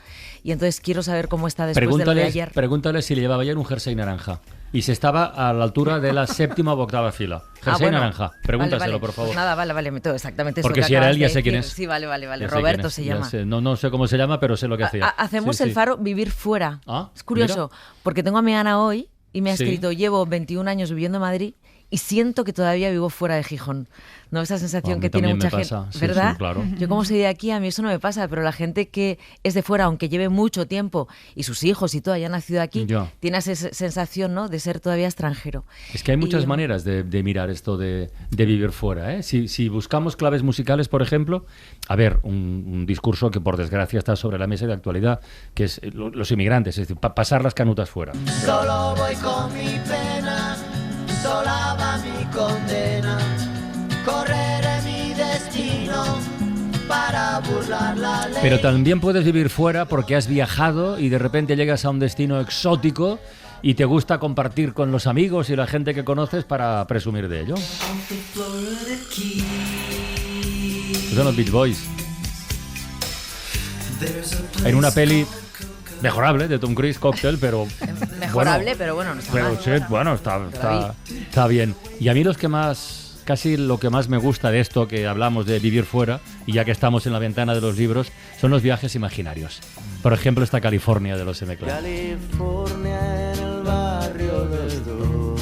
y entonces quiero saber cómo está después de lo de ayer. Pregúntale si le llevaba ayer un jersey naranja y si estaba a la altura de la 7ª o 8ª fila. Jersey naranja, pregúntaselo, por favor. Pues nada, vale, me todo exactamente eso. Porque si era él, ya sé quién es. Sí, vale, Roberto se llama. No sé cómo se llama, pero sé lo que hacía. Hacemos el Faro Vivir Fuera. Es curioso, porque tengo a mi Ana hoy y me ha escrito, llevo 21 años viviendo en Madrid y siento que todavía vivo fuera de Gijón. ¿No? Esa sensación que tiene mucha gente, ¿verdad? Sí, claro. Yo como soy de aquí, a mí eso no me pasa, pero la gente que es de fuera, aunque lleve mucho tiempo y sus hijos y todo hayan nacido aquí, tiene esa sensación, ¿no?, de ser todavía extranjero. Es que hay muchas maneras de mirar esto de vivir fuera, ¿eh? Si buscamos claves musicales, por ejemplo, a ver, un discurso que por desgracia está sobre la mesa de actualidad, que es los inmigrantes, es decir, pasar las canutas fuera. Solo voy con mi pena, sola va mi condena. Correré mi destino para burlar la ley. Pero también puedes vivir fuera porque has viajado y de repente llegas a un destino exótico y te gusta compartir con los amigos y la gente que conoces para presumir de ello. Son los Beach Boys. En una peli mejorable de Tom Cruise, Cocktail, pero mejorable, pero bueno, no está mal. Sí, bueno, está bien. Y a mí casi lo que más me gusta de esto que hablamos de vivir fuera, y ya que estamos en la ventana de los libros, son los viajes imaginarios. Por ejemplo, esta California de los M-Clan. California en el barrio del Dos.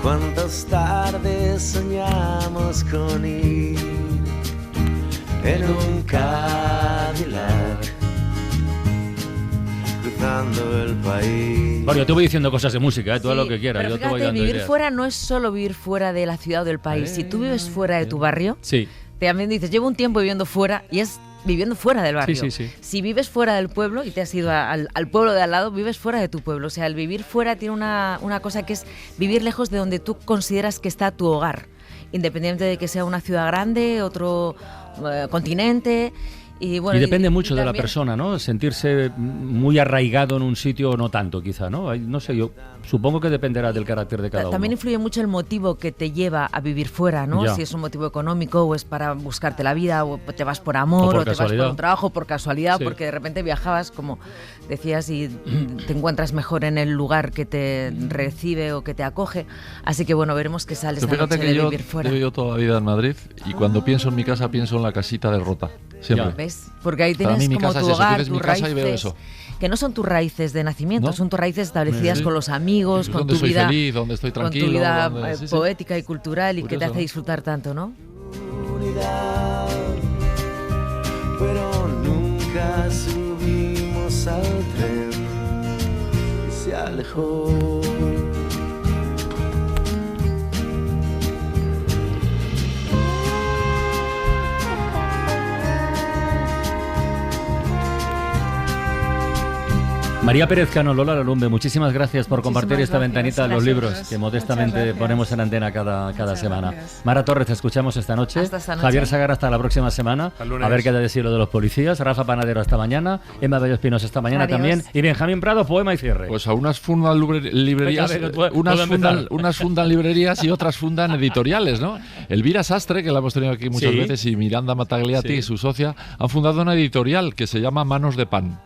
Cuántas tardes soñamos con ir en un Cadillac cruzando el país. Bueno, yo te voy diciendo cosas de música, tú haz lo que quieras. Pero yo fíjate, te voy dando vivir ideas. fuera no es solo vivir fuera de la ciudad o del país. Si tú vives fuera de tu barrio, también dices, llevo un tiempo viviendo fuera, y es viviendo fuera del barrio. Sí. Si vives fuera del pueblo y te has ido al pueblo de al lado, vives fuera de tu pueblo. O sea, el vivir fuera tiene una cosa que es vivir lejos de donde tú consideras que está tu hogar, independientemente de que sea una ciudad grande, otro continente. Y, bueno, depende mucho de la persona, ¿no? Sentirse muy arraigado en un sitio o no tanto, quizá, ¿no? No sé, yo supongo que dependerá del carácter de cada uno. También influye mucho el motivo que te lleva a vivir fuera, ¿no? Si es un motivo económico o es para buscarte la vida, o te vas por amor, o te vas por un trabajo, por casualidad, porque de repente viajabas, como decías, y te encuentras mejor en el lugar que te recibe o que te acoge. Así que bueno, veremos qué sale esta noche de vivir fuera. Yo he vivido toda la vida en Madrid y cuando pienso en mi casa pienso en la casita de Rota. Siempre. ¿Ves? Porque ahí tienes como tu hogar, tus raíces, que no son tus raíces de nacimiento, son tus raíces establecidas con los amigos, con tu vida feliz, donde estoy tranquilo, con tu vida poética y cultural, y que te hace disfrutar tanto, ¿no? Pero nunca subimos al tren y se alejó. María Pérez Cano, Lola Lalumbe, muchísimas gracias por compartir esta ventanita de los libros que modestamente ponemos en antena cada semana. Mara Torres, te escuchamos esta noche. Javier Sagar, hasta la próxima semana. A ver qué ha de decir lo de los policías. Rafa Panadero, hasta mañana. Emma Bello Espinos, esta mañana también. Y Benjamín Prado, poema y cierre. Pues a unas fundan librerías, unas fundan librerías y otras fundan editoriales, ¿no? Elvira Sastre, que la hemos tenido aquí muchas veces, y Miranda Matagliati, su socia, han fundado una editorial que se llama Manos de Pan.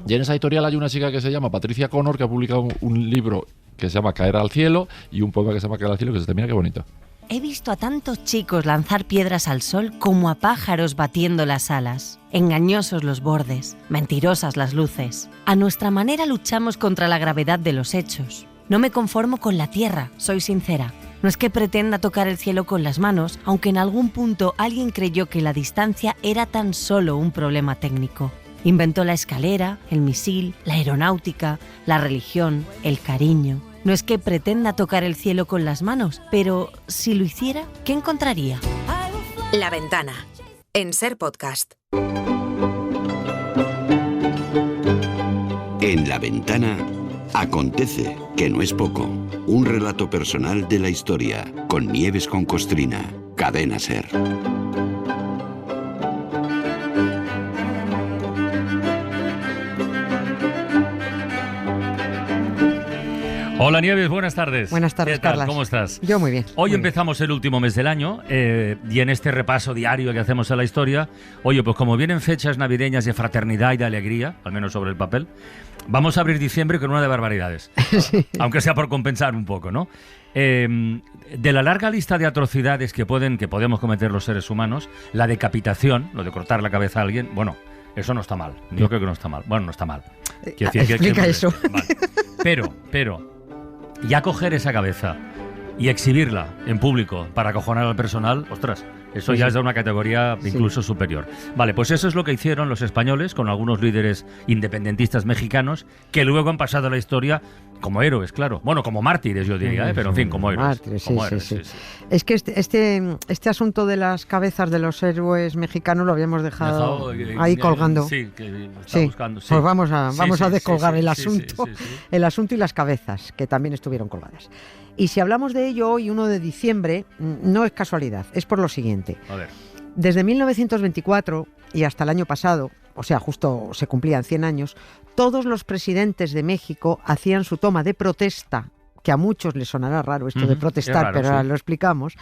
Y en esa editorial hay una chica que se llama Patricia Connor, que ha publicado un libro que se llama Caer al cielo, y un poema que se llama Caer al cielo, que se termina, qué bonito. He visto a tantos chicos lanzar piedras al sol como a pájaros batiendo las alas. Engañosos los bordes, mentirosas las luces. A nuestra manera luchamos contra la gravedad de los hechos. No me conformo con la tierra, soy sincera. No es que pretenda tocar el cielo con las manos, aunque en algún punto alguien creyó que la distancia era tan solo un problema técnico. Inventó la escalera, el misil, la aeronáutica, la religión, el cariño. No es que pretenda tocar el cielo con las manos, pero si lo hiciera, ¿qué encontraría? La Ventana, en Ser Podcast. En La Ventana acontece, que no es poco. Un relato personal de la historia, con Nieves con Costrina, Cadena Ser. Hola Nieves, buenas tardes. Buenas tardes, ¿Qué tal? Carlas. ¿Cómo estás? Yo muy bien. Hoy muy empezamos el último mes del año y en este repaso diario que hacemos a la historia, oye, pues como vienen fechas navideñas de fraternidad y de alegría, al menos sobre el papel, vamos a abrir diciembre con una de barbaridades, sí. Aunque sea por compensar un poco, ¿no? De la larga lista de atrocidades que podemos cometer los seres humanos, la decapitación, lo de cortar la cabeza a alguien, bueno, eso no está mal. Yo creo que no está mal. Bueno, no está mal. Explica eso. Vale. Pero, ya coger esa cabeza y exhibirla en público para acojonar al personal, ostras, eso ya es de una categoría incluso superior. Vale, pues eso es lo que hicieron los españoles con algunos líderes independentistas mexicanos que luego han pasado a la historia como héroes, claro. Bueno, como mártires, yo diría, pero en fin, como héroes. Mártires, como sí. Es que este asunto de las cabezas de los héroes mexicanos lo habíamos dejado ahí colgando. Sí, que está buscando. Sí. Pues vamos a descolgar el asunto y las cabezas, que también estuvieron colgadas. Y si hablamos de ello hoy, 1 de diciembre, no es casualidad, es por lo siguiente. A ver. Desde 1924 y hasta el año pasado, o sea, justo se cumplían 100 años, todos los presidentes de México hacían su toma de protesta, que a muchos les sonará raro esto de protestar, raro, pero ahora lo explicamos,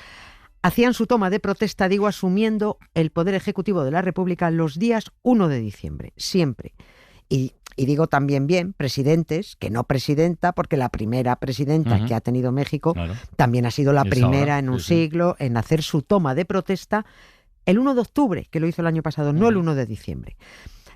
hacían su toma de protesta, digo, asumiendo el poder ejecutivo de la República los días 1 de diciembre, siempre. Y digo también bien, presidentes, que no presidenta, porque la primera presidenta que ha tenido México también ha sido la primera en un siglo en hacer su toma de protesta el 1 de octubre, que lo hizo el año pasado, no el 1 de diciembre.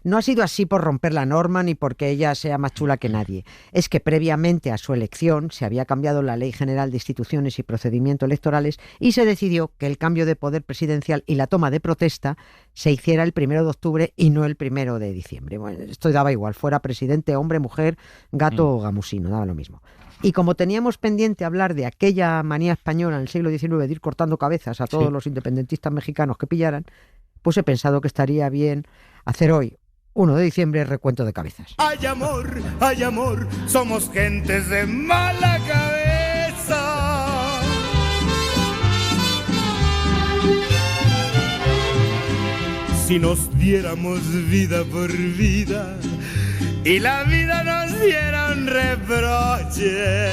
No ha sido así por romper la norma ni porque ella sea más chula que nadie. Es que previamente a su elección se había cambiado la Ley General de Instituciones y Procedimientos Electorales y se decidió que el cambio de poder presidencial y la toma de protesta se hiciera el 1 de octubre y no el 1 de diciembre. Bueno, esto daba igual, fuera presidente, hombre, mujer, gato o gamusino, daba lo mismo. Y como teníamos pendiente hablar de aquella manía española en el siglo XIX de ir cortando cabezas a todos los independentistas mexicanos que pillaran, pues he pensado que estaría bien hacer hoy, 1 de diciembre, recuento de cabezas. Ay amor, somos gentes de mala cabeza. Si nos diéramos vida por vida y la vida nos diera un reproche,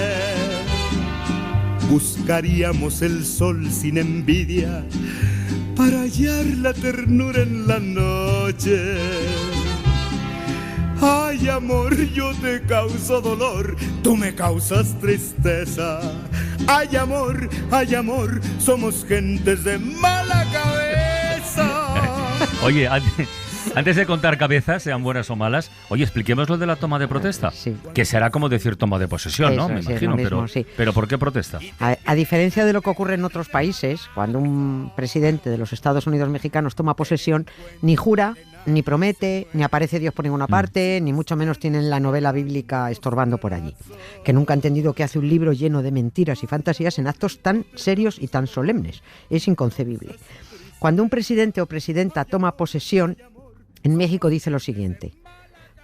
buscaríamos el sol sin envidia para hallar la ternura en la noche. Ay amor, yo te causo dolor, tú me causas tristeza. Ay amor, somos gentes de mala cabeza. Oye, antes de contar cabezas, sean buenas o malas, oye, expliquemos lo de la toma de protesta, que será como decir toma de posesión, ¿no? Me imagino, mismo, pero ¿por qué protesta? A diferencia de lo que ocurre en otros países, cuando un presidente de los Estados Unidos mexicanos toma posesión, ni jura, ni promete, ni aparece Dios por ninguna parte, ni mucho menos tienen la novela bíblica estorbando por allí. Que nunca ha entendido que hace un libro lleno de mentiras y fantasías en actos tan serios y tan solemnes. Es inconcebible. Cuando un presidente o presidenta toma posesión, en México dice lo siguiente: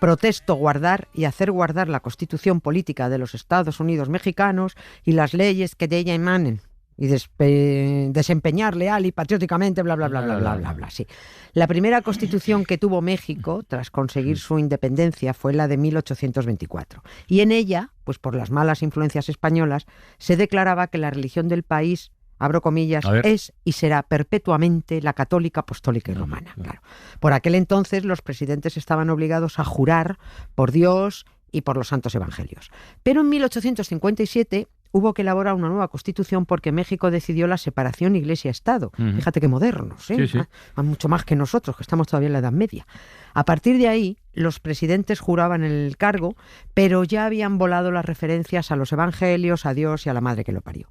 protesto guardar y hacer guardar la Constitución política de los Estados Unidos mexicanos y las leyes que de ella emanen, y desempeñar leal y patrióticamente, bla, bla, bla, bla, bla, bla, bla. Sí. La primera constitución que tuvo México tras conseguir su independencia fue la de 1824. Y en ella, pues por las malas influencias españolas, se declaraba que la religión del país, abro comillas, es y será perpetuamente la católica, apostólica y romana. Claro. Por aquel entonces los presidentes estaban obligados a jurar por Dios y por los santos evangelios. Pero en 1857 hubo que elaborar una nueva constitución porque México decidió la separación Iglesia-Estado. Fíjate qué modernos, ¿eh? Sí. Mucho más que nosotros, que estamos todavía en la Edad Media. A partir de ahí, los presidentes juraban el cargo, pero ya habían volado las referencias a los evangelios, a Dios y a la madre que lo parió.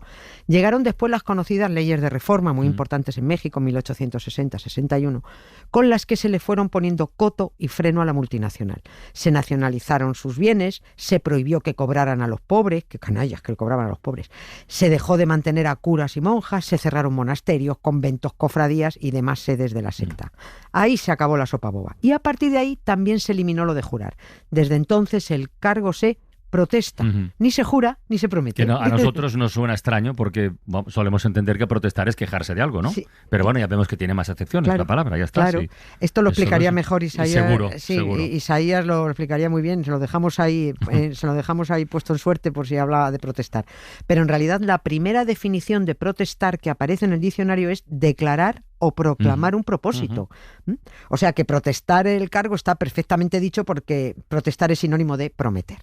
Llegaron después las conocidas leyes de reforma, muy importantes en México, 1860-61, con las que se le fueron poniendo coto y freno a la multinacional. Se nacionalizaron sus bienes, se prohibió que cobraran a los pobres, que canallas que cobraban a los pobres, se dejó de mantener a curas y monjas, se cerraron monasterios, conventos, cofradías y demás sedes de la secta. Ahí se acabó la sopa boba. Y a partir de ahí también se eliminó lo de jurar. Desde entonces el cargo se protesta. Ni se jura ni se promete. Que a nosotros nos suena extraño porque solemos entender que protestar es quejarse de algo, ¿no? Sí. Pero bueno, ya vemos que tiene más acepciones la palabra, ya está. Claro. Sí. Esto lo explicaría mejor Isaías. Seguro, sí, seguro. Isaías lo explicaría muy bien. Se lo dejamos ahí puesto en suerte por si habla de protestar. Pero en realidad la primera definición de protestar que aparece en el diccionario es declarar o proclamar un propósito. O sea que protestar el cargo está perfectamente dicho porque protestar es sinónimo de prometer.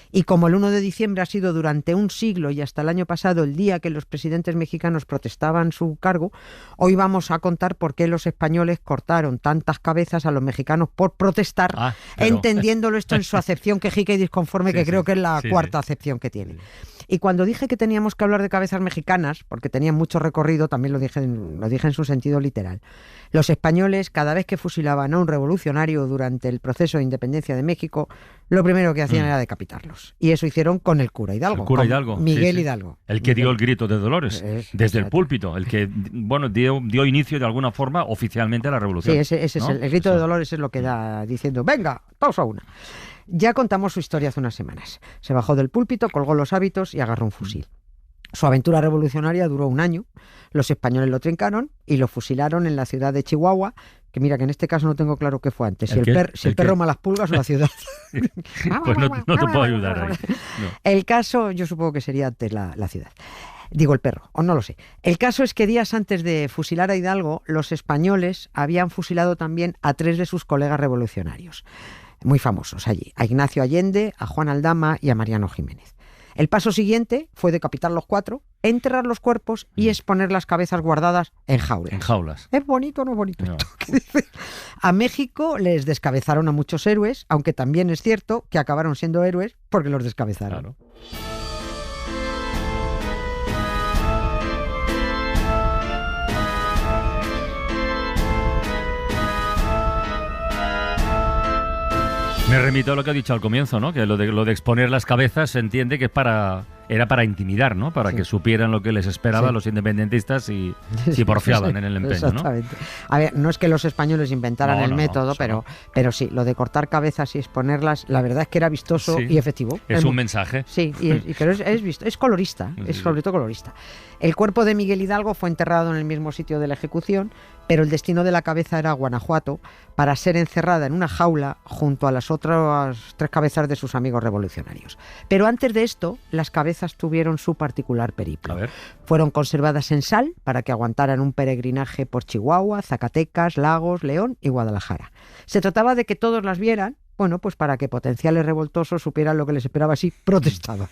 Y como el 1 de diciembre ha sido durante un siglo y hasta el año pasado el día que los presidentes mexicanos protestaban su cargo, hoy vamos a contar por qué los españoles cortaron tantas cabezas a los mexicanos por protestar, entendiéndolo esto en su acepción quejica y disconforme, que creo que es la cuarta acepción que tiene. Y cuando dije que teníamos que hablar de cabezas mexicanas, porque tenían mucho recorrido, también lo dije en su sentido literal. Los españoles, cada vez que fusilaban a un revolucionario durante el proceso de independencia de México, lo primero que hacían era decapitarlos. Y eso hicieron con el cura Hidalgo. El cura Hidalgo. Miguel Hidalgo. El que dio el grito de Dolores desde el púlpito, el que dio inicio de alguna forma oficialmente a la revolución. Sí, ese es el grito de Dolores, es lo que da diciendo, venga, todos a una. Ya contamos su historia hace unas semanas. Se bajó del púlpito, colgó los hábitos y agarró un fusil. Su aventura revolucionaria duró un año. Los españoles lo trincaron y lo fusilaron en la ciudad de Chihuahua, que mira que en este caso no tengo claro qué fue antes, si el perro Malaspulgas o la ciudad. Pues no te puedo ayudar ahí. No. El caso, yo supongo que sería antes la ciudad. Digo el perro, o no lo sé. El caso es que días antes de fusilar a Hidalgo, los españoles habían fusilado también a 3 de sus colegas revolucionarios, muy famosos allí, a Ignacio Allende, a Juan Aldama y a Mariano Jiménez. El paso siguiente fue decapitar los 4, enterrar los cuerpos y exponer las cabezas guardadas en jaulas. En jaulas. ¿Es bonito o no es bonito esto? ¿Qué dice? A México les descabezaron a muchos héroes, aunque también es cierto que acabaron siendo héroes porque los descabezaron. Claro. Me remito a lo que ha dicho al comienzo, ¿no? Que lo de exponer las cabezas se entiende que era para intimidar, ¿no? Para que supieran lo que les esperaba a los independentistas y porfiaban en el empeño, exactamente, ¿no? A ver, no es que los españoles inventaran el método, pero sí, lo de cortar cabezas y exponerlas, la verdad es que era vistoso y efectivo. Es un mensaje. Sí, pero es colorista, es sobre todo colorista. El cuerpo de Miguel Hidalgo fue enterrado en el mismo sitio de la ejecución, pero el destino de la cabeza era Guanajuato, para ser encerrada en una jaula junto a las otras 3 cabezas de sus amigos revolucionarios. Pero antes de esto, las cabezas tuvieron su particular periplo. A ver. Fueron conservadas en sal para que aguantaran un peregrinaje por Chihuahua, Zacatecas, Lagos, León y Guadalajara. Se trataba de que todos las vieran, bueno, pues para que potenciales revoltosos supieran lo que les esperaba si protestaban.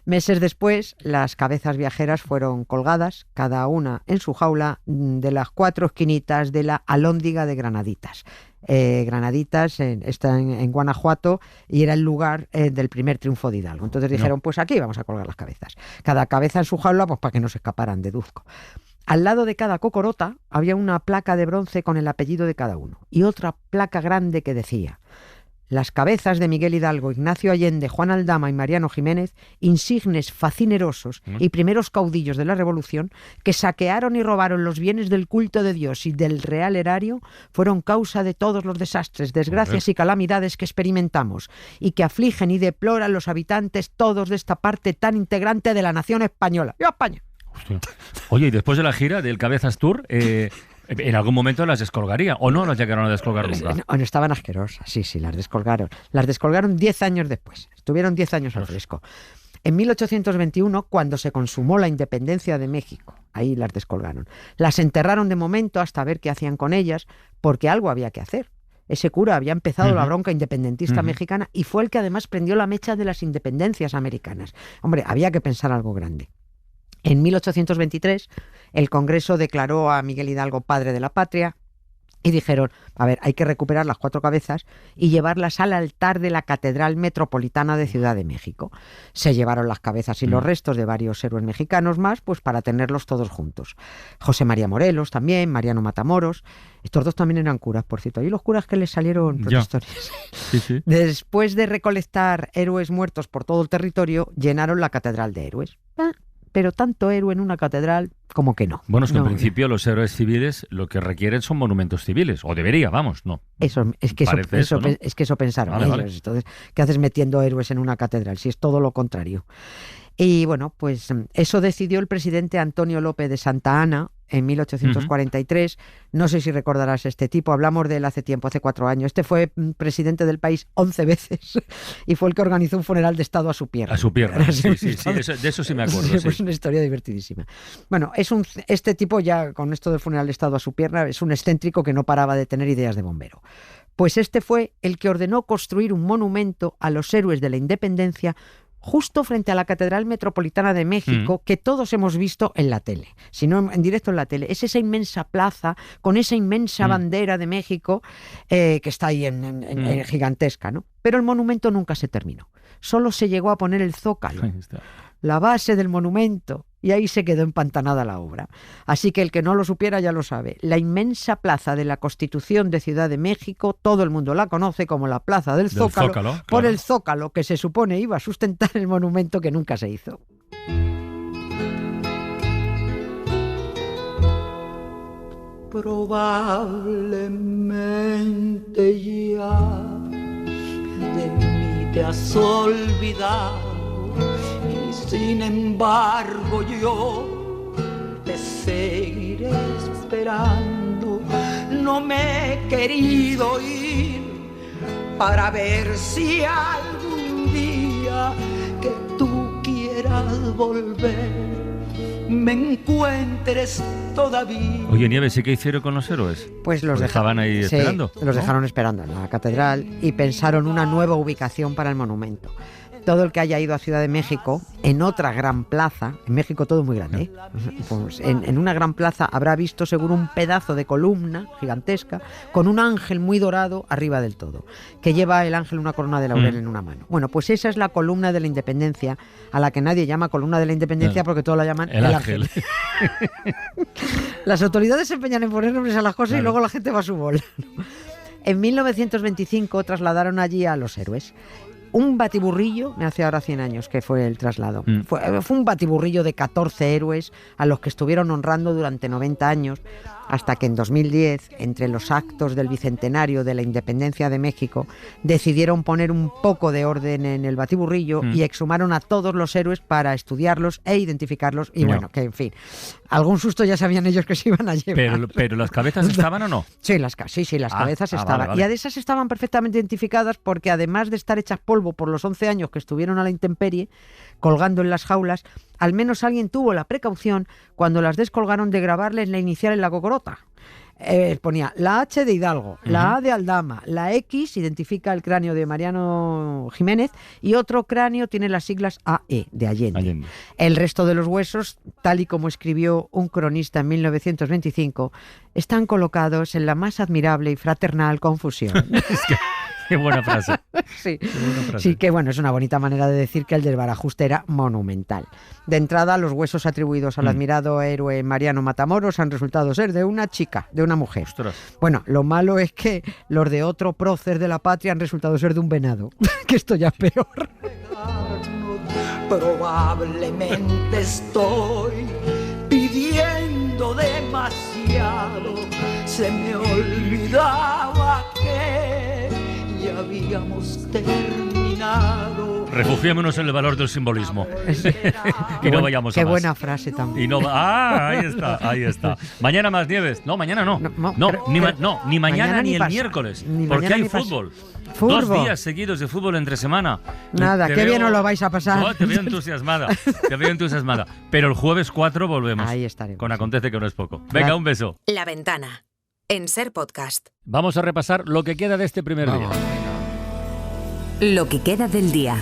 Meses después, las cabezas viajeras fueron colgadas, cada una en su jaula, de las 4 esquinitas de la Alhóndiga de Granaditas. Granaditas está en Guanajuato y era el lugar del primer triunfo de Hidalgo. Entonces dijeron, pues aquí vamos a colgar las cabezas. Cada cabeza en su jaula, pues para que no se escaparan, deduzco. Al lado de cada cocorota había una placa de bronce con el apellido de cada uno y otra placa grande que decía: las cabezas de Miguel Hidalgo, Ignacio Allende, Juan Aldama y Mariano Jiménez, insignes facinerosos y primeros caudillos de la Revolución, que saquearon y robaron los bienes del culto de Dios y del real erario, fueron causa de todos los desastres, desgracias y calamidades que experimentamos y que afligen y deploran los habitantes todos de esta parte tan integrante de la nación española. ¡Viva España! Hostia. Oye, y después de la gira del Cabezas Tour, en algún momento las descolgaría, ¿o no las llegaron a descolgar nunca? No, estaban asquerosas, sí, las descolgaron. Las descolgaron 10 años después, estuvieron 10 años al fresco. En 1821, cuando se consumó la independencia de México, ahí las descolgaron. Las enterraron de momento hasta ver qué hacían con ellas, porque algo había que hacer. Ese cura había empezado la bronca independentista mexicana y fue el que además prendió la mecha de las independencias americanas. Hombre, había que pensar algo grande. En 1823, el Congreso declaró a Miguel Hidalgo padre de la patria y dijeron, a ver, hay que recuperar las 4 cabezas y llevarlas al altar de la Catedral Metropolitana de Ciudad de México. Se llevaron las cabezas y los restos de varios héroes mexicanos más, pues para tenerlos todos juntos. José María Morelos también, Mariano Matamoros. Estos 2 también eran curas, por cierto. Y los curas que les salieron protestores. Sí. Después de recolectar héroes muertos por todo el territorio, llenaron la Catedral de héroes. pero tanto héroe en una catedral como que no. Bueno, es que no, en principio los héroes civiles lo que requieren son monumentos civiles, o debería, vamos, no. Eso, es que eso pensaron ellos. Vale. Entonces, ¿qué haces metiendo héroes en una catedral? Si es todo lo contrario. Y bueno, pues eso decidió el presidente Antonio López de Santa Anna en 1843. No sé si recordarás este tipo, hablamos de él hace tiempo, hace 4 años. Este fue presidente del país 11 veces y fue el que organizó un funeral de Estado a su pierna. A su pierna, sí, de eso sí me acuerdo. Sí, pues una historia divertidísima. Bueno, este tipo ya, con esto del funeral de Estado a su pierna, es un excéntrico que no paraba de tener ideas de bombero. Pues este fue el que ordenó construir un monumento a los héroes de la independencia justo frente a la Catedral Metropolitana de México, que todos hemos visto en la tele, si no en directo en la tele. Es esa inmensa plaza con esa inmensa bandera de México que está ahí en gigantesca, ¿no? Pero el monumento nunca se terminó. Solo se llegó a poner el zócalo, la base del monumento, y ahí se quedó empantanada la obra. Así que el que no lo supiera ya lo sabe. La inmensa plaza de la Constitución de Ciudad de México, todo el mundo la conoce como la Plaza del Zócalo, por el zócalo que se supone iba a sustentar el monumento que nunca se hizo. Probablemente ya de mí te has olvidado, y sin embargo yo te seguiré esperando. No me he querido ir para ver si algún día que tú quieras volver me encuentres todavía. Oye, Nieves, ¿y qué hicieron con los héroes? Pues los dejaban ahí esperando. Los dejaron esperando en la catedral y pensaron una nueva ubicación para el monumento. Todo el que haya ido a Ciudad de México, en otra gran plaza, en México todo muy grande, pues en una gran plaza habrá visto seguro un pedazo de columna gigantesca con un ángel muy dorado arriba del todo, que lleva el ángel una corona de laurel en una mano. Bueno, pues esa es la columna de la independencia, a la que nadie llama columna de la independencia porque todos la llaman el ángel. Las autoridades se empeñan en poner nombres a las cosas y luego la gente va a su bola. En 1925 trasladaron allí a los héroes. Un batiburrillo, me hace ahora 100 años que fue el traslado. Fue un batiburrillo de 14 héroes a los que estuvieron honrando durante 90 años, hasta que en 2010, entre los actos del bicentenario de la independencia de México, decidieron poner un poco de orden en el batiburrillo y exhumaron a todos los héroes para estudiarlos e identificarlos. Y bueno, que en fin, algún susto ya sabían ellos que se iban a llevar. ¿Pero las cabezas estaban o no? Sí, las cabezas estaban. Vale. Y a esas estaban perfectamente identificadas porque además de estar hechas polvo por los 11 años que estuvieron a la intemperie, colgando en las jaulas, al menos alguien tuvo la precaución, cuando las descolgaron, de grabarles la inicial en la cocorota. Ponía la H de Hidalgo, la A de Aldama, la X identifica el cráneo de Mariano Jiménez y otro cráneo tiene las siglas AE de Allende. El resto de los huesos, tal y como escribió un cronista en 1925, están colocados en la más admirable y fraternal confusión. Qué buena frase. Sí, que bueno, es una bonita manera de decir que el desbarajuste era monumental. De entrada, los huesos atribuidos al admirado héroe Mariano Matamoros han resultado ser de una chica, de una mujer. Ostras. Bueno, lo malo es que los de otro prócer de la patria han resultado ser de un venado, que esto ya es peor. Probablemente estoy pidiendo demasiado, se me olvidaba que ya habíamos terminado. Refugiémonos en el valor del simbolismo. Y no vayamos a más. Qué buena frase también. Ahí está. Mañana más, Nieves. No, mañana no. Ni mañana ni el miércoles. Porque hay fútbol. 2 días seguidos de fútbol entre semana. Nada, qué bien os lo vais a pasar. No, te veo entusiasmada. Pero el jueves 4 volvemos. Ahí estaremos. Con Acontece, que no es poco. Venga, un beso. La Ventana, en Ser Podcast. Vamos a repasar lo que queda de este primer día. Lo que queda del día.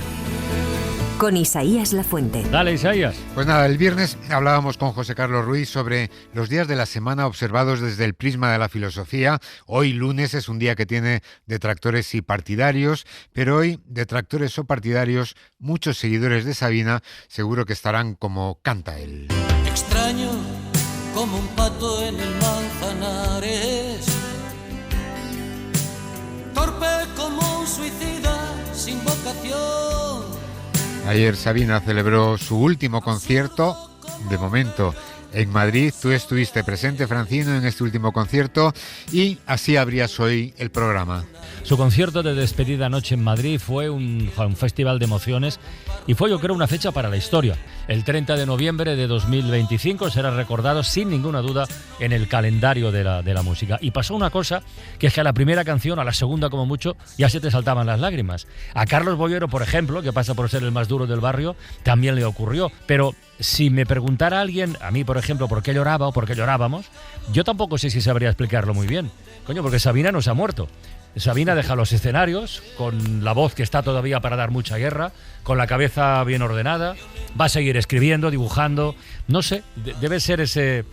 Con Isaías Lafuente. Dale, Isaías. Pues nada, el viernes hablábamos con José Carlos Ruiz sobre los días de la semana observados desde el prisma de la filosofía. Hoy, lunes, es un día que tiene detractores y partidarios, pero hoy, detractores o partidarios, muchos seguidores de Sabina seguro que estarán como canta él. Extraño como un pato en el Manzanares, torpe como un suicida sin vocación. Ayer Sabina celebró su último concierto de momento en Madrid. Tú estuviste presente, Francino, en este último concierto y así abrías hoy el programa. Su concierto de despedida anoche en Madrid fue un festival de emociones y fue, yo creo, una fecha para la historia. El 30 de noviembre de 2025 será recordado sin ninguna duda en el calendario de la música. Y pasó una cosa, que es que a la primera canción, a la segunda como mucho, ya se te saltaban las lágrimas. A Carlos Bollero, por ejemplo, que pasa por ser el más duro del barrio, también le ocurrió. Pero si me preguntara alguien, a mí por ejemplo, por qué lloraba o por qué llorábamos, yo tampoco sé si sabría explicarlo muy bien. Coño, porque Sabina no se ha muerto. Sabina deja los escenarios con la voz que está todavía para dar mucha guerra, con la cabeza bien ordenada, va a seguir escribiendo, dibujando, no sé, debe ser ese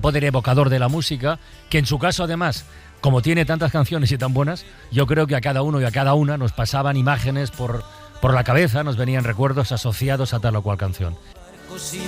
poder evocador de la música, que en su caso además, como tiene tantas canciones y tan buenas, yo creo que a cada uno y a cada una nos pasaban imágenes por la cabeza, nos venían recuerdos asociados a tal o cual canción. Así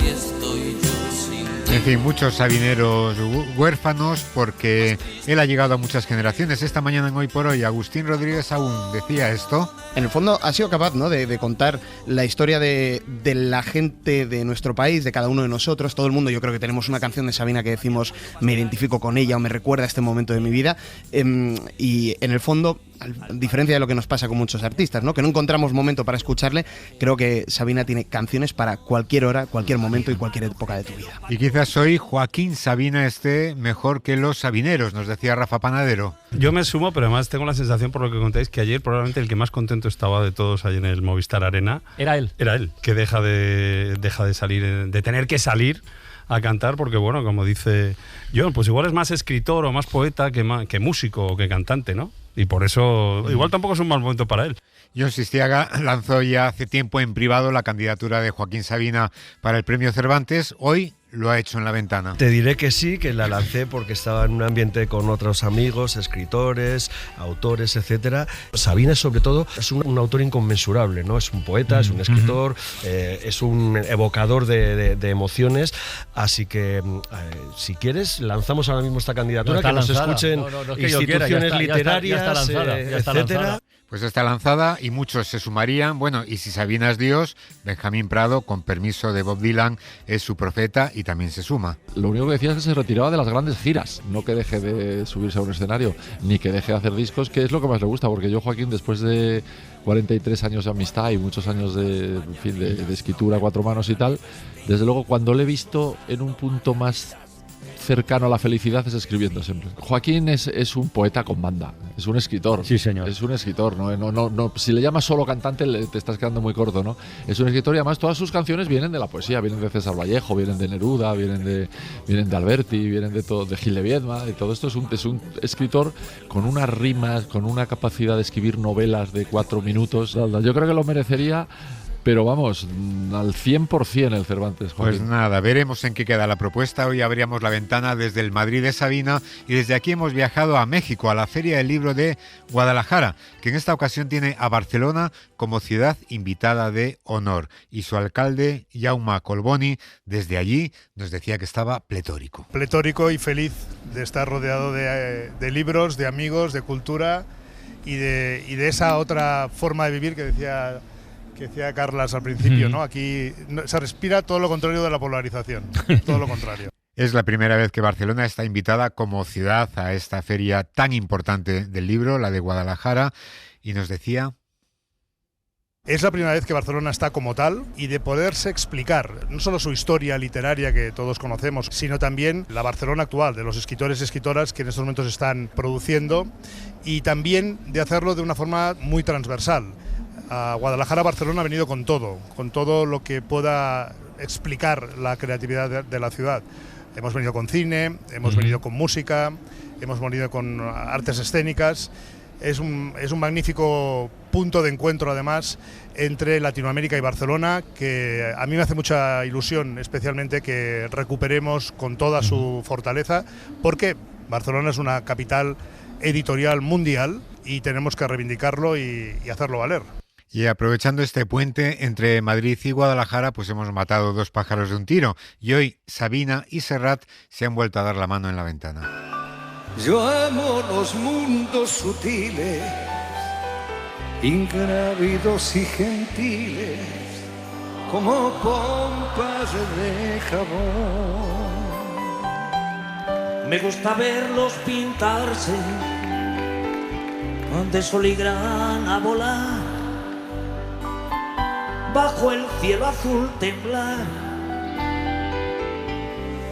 estoy yo sin ti. En fin, muchos sabineros huérfanos porque él ha llegado a muchas generaciones. Esta mañana en Hoy por Hoy, Agustín Rodríguez aún decía esto. En el fondo ha sido capaz, ¿no?, de contar la historia de la gente de nuestro país, de cada uno de nosotros. Todo el mundo, yo creo que tenemos una canción de Sabina que decimos me identifico con ella o me recuerda a este momento de mi vida. Y en el fondo, a diferencia de lo que nos pasa con muchos artistas, ¿no?, que no encontramos momento para escucharle, creo que Sabina tiene canciones para cualquier hora, cualquier momento y cualquier época de tu vida. Y quizás hoy Joaquín Sabina esté mejor que los sabineros, nos decía Rafa Panadero. Yo me sumo, pero además tengo la sensación, por lo que contáis, que ayer probablemente el que más contento estaba de todos ahí en el Movistar Arena. Era él, que deja de salir, de tener que salir a cantar, porque bueno, como dice John, pues igual es más escritor o más poeta que músico o que cantante, ¿no? Y por eso igual tampoco es un mal momento para él. John Sistiaga lanzó ya hace tiempo en privado la candidatura de Joaquín Sabina para el Premio Cervantes. Hoy lo ha hecho en La Ventana. Te diré que sí, que la lancé porque estaba en un ambiente con otros amigos, escritores, autores, etcétera. Sabina, sobre todo, es un autor inconmensurable, ¿no? Es un poeta, es un escritor, es un evocador de emociones. Así que, si quieres, lanzamos ahora mismo esta candidatura, que nos escuchen instituciones literarias, etcétera. Pues está lanzada y muchos se sumarían. Bueno, y si Sabina es Dios, Benjamín Prado, con permiso de Bob Dylan, es su profeta y también se suma. Lo único que decía es que se retiraba de las grandes giras, no que deje de subirse a un escenario, ni que deje de hacer discos, que es lo que más le gusta, porque yo, Joaquín, después de 43 años de amistad y muchos años de escritura a cuatro manos y tal, desde luego cuando le he visto en un punto más cercano a la felicidad es escribiendo siempre. Joaquín es un poeta con banda, es un escritor. Sí, señor. Es un escritor, no, si le llamas solo cantante te estás quedando muy corto, ¿no? Es un escritor y además todas sus canciones vienen de la poesía, vienen de César Vallejo, vienen de Neruda, vienen de Alberti, vienen de Gil de Viedma, y todo esto es un escritor con unas rimas, con una capacidad de escribir novelas de 4 minutos. Yo creo que lo merecería. Pero vamos, al 100% el Cervantes, Joaquín. Pues nada, veremos en qué queda la propuesta. Hoy abríamos La Ventana desde el Madrid de Sabina y desde aquí hemos viajado a México, a la Feria del Libro de Guadalajara, que en esta ocasión tiene a Barcelona como ciudad invitada de honor. Y su alcalde, Jaume Colboni, desde allí nos decía que estaba pletórico. Pletórico y feliz de estar rodeado de libros, de amigos, de cultura y de esa otra forma de vivir que decía Carlas al principio, ¿no? Aquí se respira todo lo contrario de la polarización, todo lo contrario. Es la primera vez que Barcelona está invitada como ciudad a esta feria tan importante del libro, la de Guadalajara, y nos decía... Es la primera vez que Barcelona está como tal y de poderse explicar no solo su historia literaria que todos conocemos, sino también la Barcelona actual, de los escritores y escritoras que en estos momentos están produciendo y también de hacerlo de una forma muy transversal. A Guadalajara, Barcelona ha venido con todo lo que pueda explicar la creatividad de la ciudad. Hemos venido con cine, hemos venido con música, hemos venido con artes escénicas. Es un magnífico punto de encuentro, además, entre Latinoamérica y Barcelona, que a mí me hace mucha ilusión, especialmente que recuperemos con toda su fortaleza, porque Barcelona es una capital editorial mundial y tenemos que reivindicarlo y hacerlo valer. Y aprovechando este puente entre Madrid y Guadalajara, pues hemos matado 2 pájaros de un tiro. Y hoy Sabina y Serrat se han vuelto a dar la mano en La Ventana. Yo amo los mundos sutiles, ingrávidos y gentiles, como pompas de jabón. Me gusta verlos pintarse de sol y grana volar, bajo el cielo azul temblar.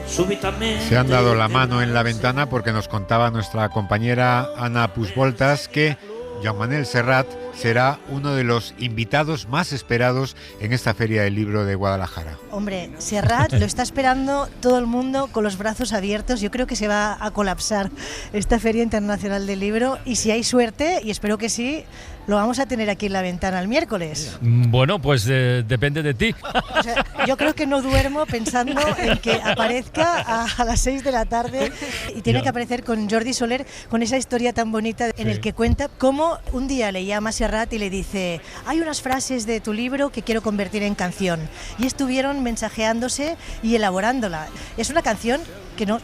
Súbitamente se han dado la mano en la ventana porque nos contaba nuestra compañera Ana Puigvoltas que Joan Manel Serrat será uno de los invitados más esperados en esta Feria del Libro de Guadalajara. Hombre, Serrat lo está esperando todo el mundo con los brazos abiertos. Yo creo que se va a colapsar esta Feria Internacional del Libro y si hay suerte, y espero que sí, lo vamos a tener aquí en la ventana el miércoles. Bueno, pues depende de ti. O sea, yo creo que no duermo pensando en que aparezca a las 6 de la tarde y tiene que aparecer con Jordi Soler, con esa historia tan bonita en el que cuenta cómo un día le llama a Serrat y le dice: hay unas frases de tu libro que quiero convertir en canción. Y estuvieron mensajeándose y elaborándola. Es una canción que no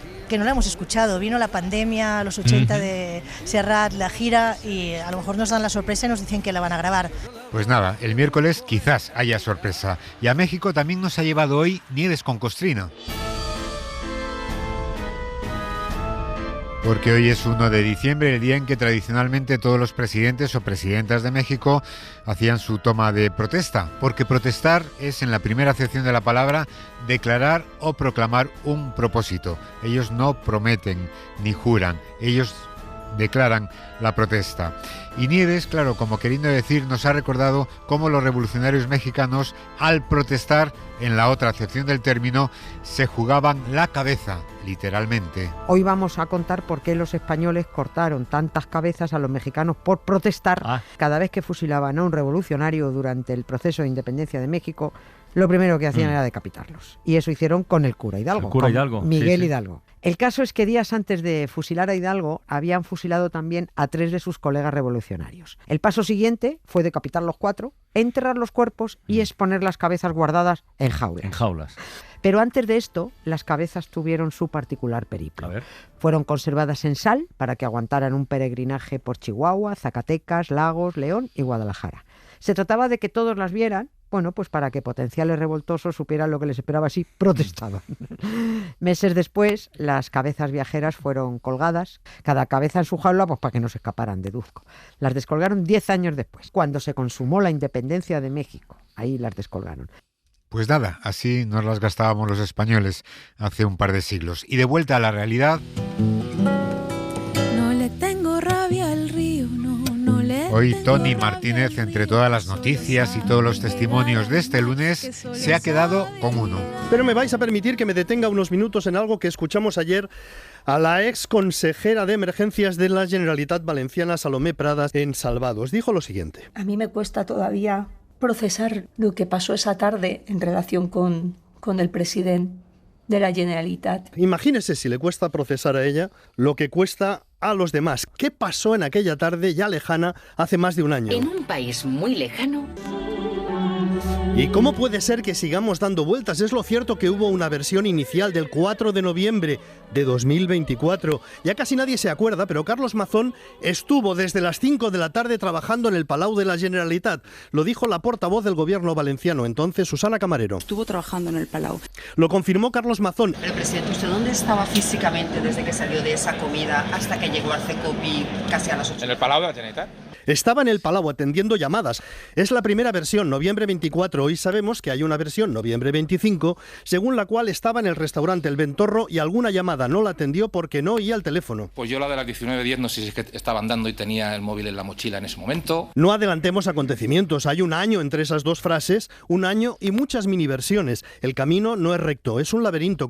la hemos escuchado. Vino la pandemia, los 80 de Serrat, la gira, y a lo mejor nos dan la sorpresa y nos dicen que la van a grabar. Pues nada, el miércoles quizás haya sorpresa. Y a México también nos ha llevado hoy Nieves con Costrina. Porque hoy es 1 de diciembre, el día en que tradicionalmente todos los presidentes o presidentas de México hacían su toma de protesta. Porque protestar es, en la primera acepción de la palabra, declarar o proclamar un propósito. Ellos no prometen ni juran, ellos declaran la protesta. Y Nieves, claro, como queriendo decir, nos ha recordado cómo los revolucionarios mexicanos, al protestar, en la otra acepción del término, se jugaban la cabeza, literalmente. Hoy vamos a contar por qué los españoles cortaron tantas cabezas a los mexicanos por protestar. Cada vez que fusilaban a un revolucionario durante el proceso de independencia de México, lo primero que hacían era decapitarlos. Y eso hicieron con el cura Hidalgo. Miguel Hidalgo. El caso es que días antes de fusilar a Hidalgo, habían fusilado también a 3 de sus colegas revolucionarios. El paso siguiente fue decapitar los 4, enterrar los cuerpos y exponer las cabezas guardadas en jaulas. En jaulas. Pero antes de esto, las cabezas tuvieron su particular periplo. Fueron conservadas en sal para que aguantaran un peregrinaje por Chihuahua, Zacatecas, Lagos, León y Guadalajara. Se trataba de que todos las vieran, bueno, pues para que potenciales revoltosos supieran lo que les esperaba si protestaban. Meses después, las cabezas viajeras fueron colgadas, cada cabeza en su jaula, pues para que no se escaparan, deduzco. Las descolgaron 10 años después, cuando se consumó la independencia de México. Ahí las descolgaron. Pues nada, así nos las gastábamos los españoles hace un par de siglos. Y de vuelta a la realidad. No le tengo rabia al río, no le. Hoy Tony Martínez, entre todas las noticias y todos los testimonios de este lunes, se ha quedado con uno. Pero me vais a permitir que me detenga unos minutos en algo que escuchamos ayer a la ex consejera de emergencias de la Generalitat Valenciana, Salomé Pradas, en Salvados. Dijo lo siguiente: a mí me cuesta todavía procesar lo que pasó esa tarde en relación con el presidente de la Generalitat. Imagínese si le cuesta procesar a ella lo que cuesta a los demás. ¿Qué pasó en aquella tarde ya lejana hace más de un año? En un país muy lejano. ¿Y cómo puede ser que sigamos dando vueltas? Es lo cierto que hubo una versión inicial del 4 de noviembre de 2024. Ya casi nadie se acuerda, pero Carlos Mazón estuvo desde las 5 de la tarde trabajando en el Palau de la Generalitat. Lo dijo la portavoz del gobierno valenciano, entonces Susana Camarero. Estuvo trabajando en el Palau. Lo confirmó Carlos Mazón. Pero, presidente, ¿usted dónde estaba físicamente desde que salió de esa comida hasta que llegó al CECOPI casi a las 8? ¿En el Palau de la Generalitat? Estaba en el Palau atendiendo llamadas. Es la primera versión, noviembre 24. Hoy sabemos que hay una versión, noviembre 25, según la cual estaba en el restaurante El Ventorro y alguna llamada no la atendió porque no oía el teléfono. Pues yo la de las 19:10 no sé si es que estaba andando y tenía el móvil en la mochila en ese momento. No adelantemos acontecimientos. Hay un año entre esas dos frases, un año y muchas miniversiones. El camino no es recto, es un laberinto.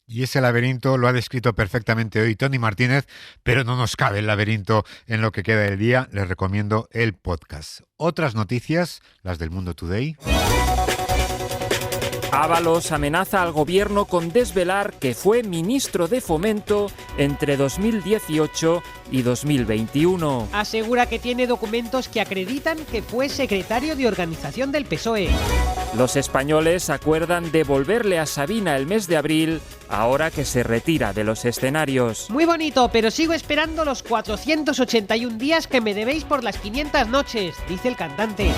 Y ese laberinto lo ha descrito perfectamente hoy Tony Martínez, pero no nos cabe el laberinto en lo que queda del día. Les recomiendo el podcast. Otras noticias, las del Mundo Today. Ábalos amenaza al gobierno con desvelar que fue ministro de Fomento entre 2018 y 2021. Asegura que tiene documentos que acreditan que fue secretario de organización del PSOE. Los españoles acuerdan devolverle a Sabina el mes de abril, ahora que se retira de los escenarios. Muy bonito, pero sigo esperando los 481 días que me debéis por las 500 noches, dice el cantante.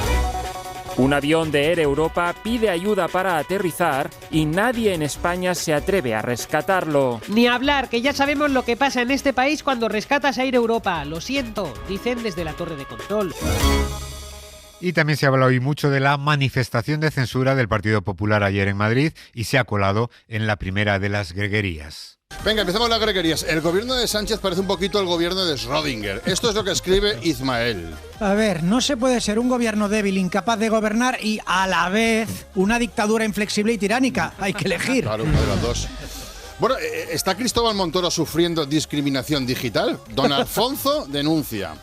Un avión de Air Europa pide ayuda para aterrizar y nadie en España se atreve a rescatarlo. Ni hablar, que ya sabemos lo que pasa en este país cuando rescatas a Air Europa. Lo siento, dicen desde la torre de control. Y también se habla hoy mucho de la manifestación de censura del Partido Popular ayer en Madrid y se ha colado en la primera de las greguerías. Venga, empezamos las greguerías. El gobierno de Sánchez parece un poquito el gobierno de Schrödinger. Esto es lo que escribe Ismael. A ver, no se puede ser un gobierno débil, incapaz de gobernar y a la vez una dictadura inflexible y tiránica. Hay que elegir. Claro, una de las dos. Bueno, ¿está Cristóbal Montoro sufriendo discriminación digital? Don Alfonso denuncia.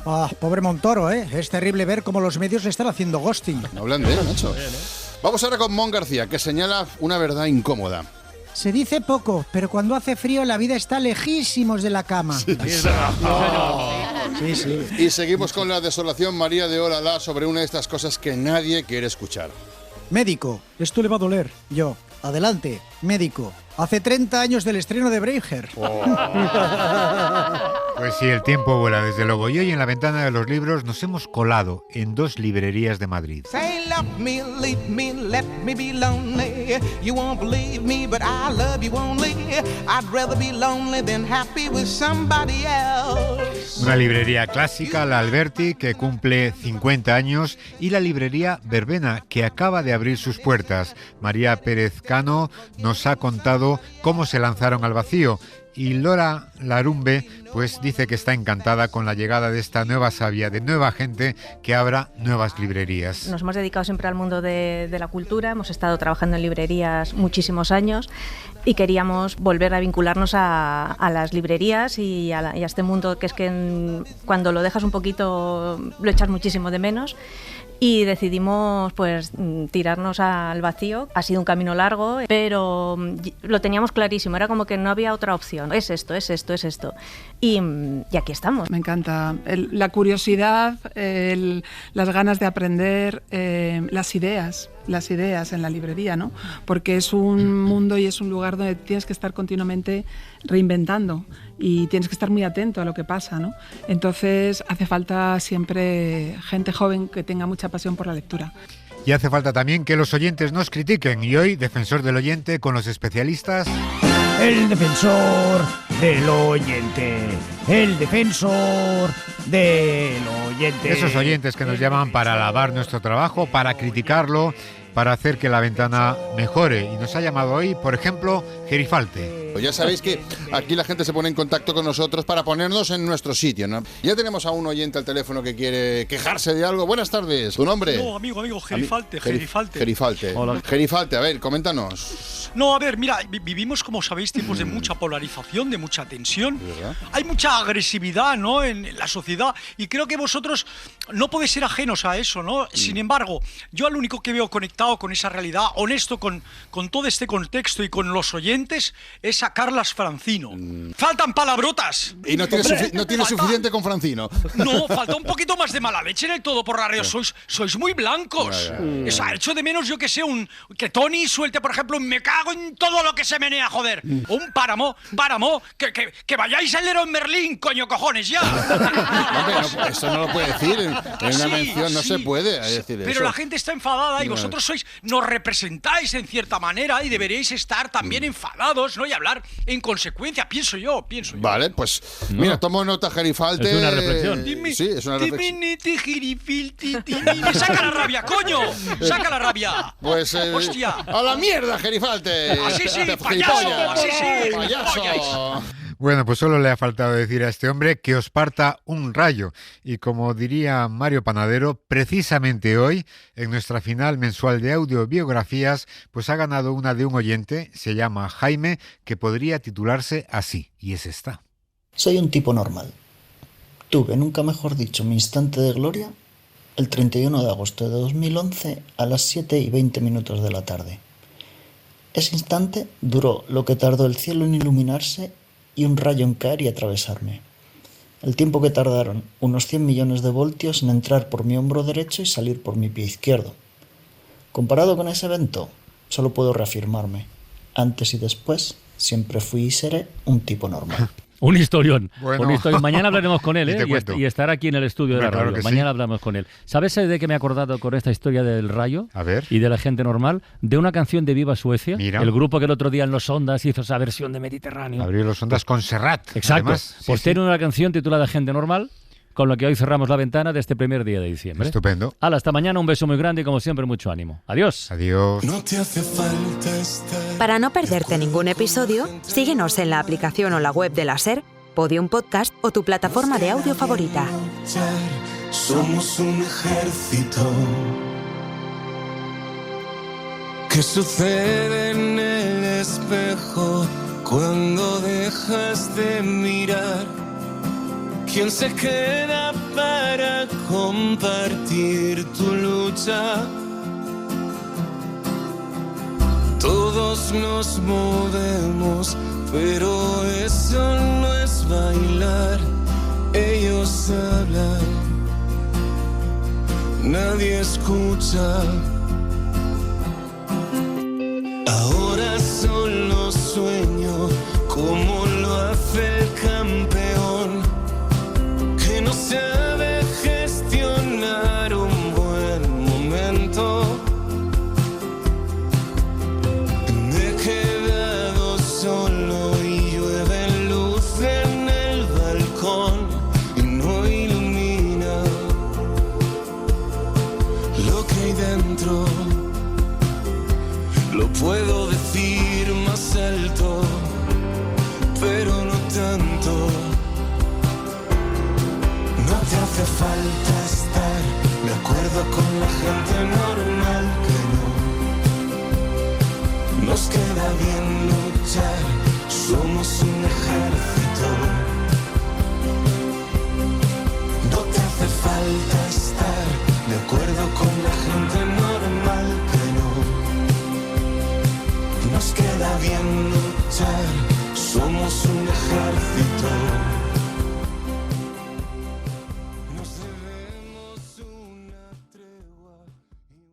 Ah, pobre Montoro, ¿eh? Es terrible ver cómo los medios le están haciendo ghosting. No hablan de él, macho. Vamos ahora con Mon García, que señala una verdad incómoda. Se dice poco, pero cuando hace frío la vida está lejísimos de la cama. Sí. Y seguimos con la desolación María de Olala sobre una de estas cosas que nadie quiere escuchar. Médico, esto le va a doler. Yo, adelante, médico. Hace 30 años del estreno de Braveheart. Pues sí, el tiempo vuela desde luego. Y hoy en la ventana de los libros nos hemos colado en 2 librerías de Madrid. Say love me, leave me, let me be lonely. You won't believe me, but I love you only. I'd rather be lonely than happy with somebody else. Una librería clásica, la Alberti, que cumple 50 años, y la librería Verbena, que acaba de abrir sus puertas. María Pérez Cano nos ha contado cómo se lanzaron al vacío. Y Lola Larumbe pues dice que está encantada con la llegada de esta nueva savia, de nueva gente que abra nuevas librerías. Nos hemos dedicado siempre al mundo de la cultura, hemos estado trabajando en librerías muchísimos años y queríamos volver a vincularnos a las librerías y a este mundo que es que cuando lo dejas un poquito lo echas muchísimo de menos. Y decidimos pues tirarnos al vacío. Ha sido un camino largo, pero lo teníamos clarísimo, era como que no había otra opción. Es esto, es esto, es esto. Y aquí estamos. Me encanta la curiosidad, las ganas de aprender, las ideas en la librería, ¿no? Porque es un mundo y es un lugar donde tienes que estar continuamente reinventando y tienes que estar muy atento a lo que pasa, ¿no? Entonces hace falta siempre gente joven que tenga mucha pasión por la lectura. Y hace falta también que los oyentes nos critiquen. Y hoy, defensor del oyente con los especialistas. El defensor del oyente. El defensor del oyente. Esos oyentes que nos llaman para alabar nuestro trabajo, para criticarlo, para hacer que la ventana mejore. Y nos ha llamado hoy, por ejemplo, Gerifalte. Ya sabéis que aquí la gente se pone en contacto con nosotros para ponernos en nuestro sitio, ¿no? Ya tenemos a un oyente al teléfono que quiere quejarse de algo. Buenas tardes, ¿tu nombre? No, amigo, Gerifalte. Hola. Gerifalte, a ver, coméntanos. No, a ver, mira, vivimos, como sabéis, tiempos de mucha polarización, de mucha tensión. ¿Verdad? Hay mucha agresividad, ¿no?, en la sociedad, y creo que vosotros no podéis ser ajenos a eso, ¿no? Sin embargo, yo al único que veo conectado con esa realidad, honesto con todo este contexto y con los oyentes, es a Carlas Francino. ¡Faltan palabrotas! ¿Y no tiene suficiente con Francino? No, falta un poquito más de mala leche en el todo por la radio. Sois muy blancos. O sea, echo de menos, yo que sé, que Tony suelte, por ejemplo, me cago en todo lo que se menea, joder. O un páramo, que vayáis al Leroy Merlin, coño cojones, ya. Hombre, eso no lo puede decir en una mención, no se puede decir eso. Pero la gente está enfadada y vosotros nos representáis en cierta manera y deberéis estar también enfadados, ¿no? Y hablar en consecuencia, pienso yo. Vale, pues mira, tomo nota, Gerifalte. Es una reflexión. Sí, es una reflexión. ¡Saca la rabia, coño! ¡Saca la rabia! Pues, ¡hostia! ¡A la mierda, Gerifalte! ¡Así sí, payaso! ¡Así sí, payaso! Bueno, pues solo le ha faltado decir a este hombre que os parta un rayo. Y como diría Mario Panadero, precisamente hoy, en nuestra final mensual de audiobiografías, pues ha ganado una de un oyente, se llama Jaime, que podría titularse así, y es esta. Soy un tipo normal. Tuve, nunca mejor dicho, mi instante de gloria el 31 de agosto de 2011 a las 7:20 de la tarde. Ese instante duró lo que tardó el cielo en iluminarse y un rayo en caer y atravesarme. El tiempo que tardaron unos 100 millones de voltios en entrar por mi hombro derecho y salir por mi pie izquierdo. Comparado con ese evento, solo puedo reafirmarme. Antes y después, siempre fui y seré un tipo normal. Un historión. Bueno. Un historión. Mañana hablaremos con él, Y te cuento. y estará aquí en el estudio de la Claro radio. que sí. Mañana hablamos con él. ¿Sabes de qué me he acordado con esta historia del Rayo? A ver. Y de la gente normal. De una canción de Viva Suecia. Mira. El grupo que el otro día en Los Ondas hizo esa versión de Mediterráneo. Abrió los ondas con Serrat. Exacto. Además, sí, Pues sí. tiene una canción titulada Gente Normal, con la que hoy cerramos la ventana de este primer día de diciembre. Estupendo. Hala, hasta mañana, un beso muy grande y como siempre mucho ánimo. Adiós. Adiós. No te hace falta estar. Para no perderte ningún episodio, síguenos en la aplicación o la web de la SER, Podium Podcast o tu plataforma de audio favorita. Somos un ejército. ¿Qué sucede en el espejo cuando dejas de mirar? ¿Quién se queda para compartir tu lucha? Todos nos movemos, pero eso no es bailar. Ellos hablan, nadie escucha. Ahora solo sueño como lo hace el campeón, que no sabe gestionar un buen momento. Me he quedado solo y llueve luz en el balcón y no ilumina lo que hay dentro. Lo puedo decir más alto, pero no tanto. No te hace falta estar de acuerdo con la gente normal que no. Nos queda bien luchar, somos un ejército. No te hace falta estar de acuerdo con la gente normal que no. Nos queda bien luchar, somos un ejército.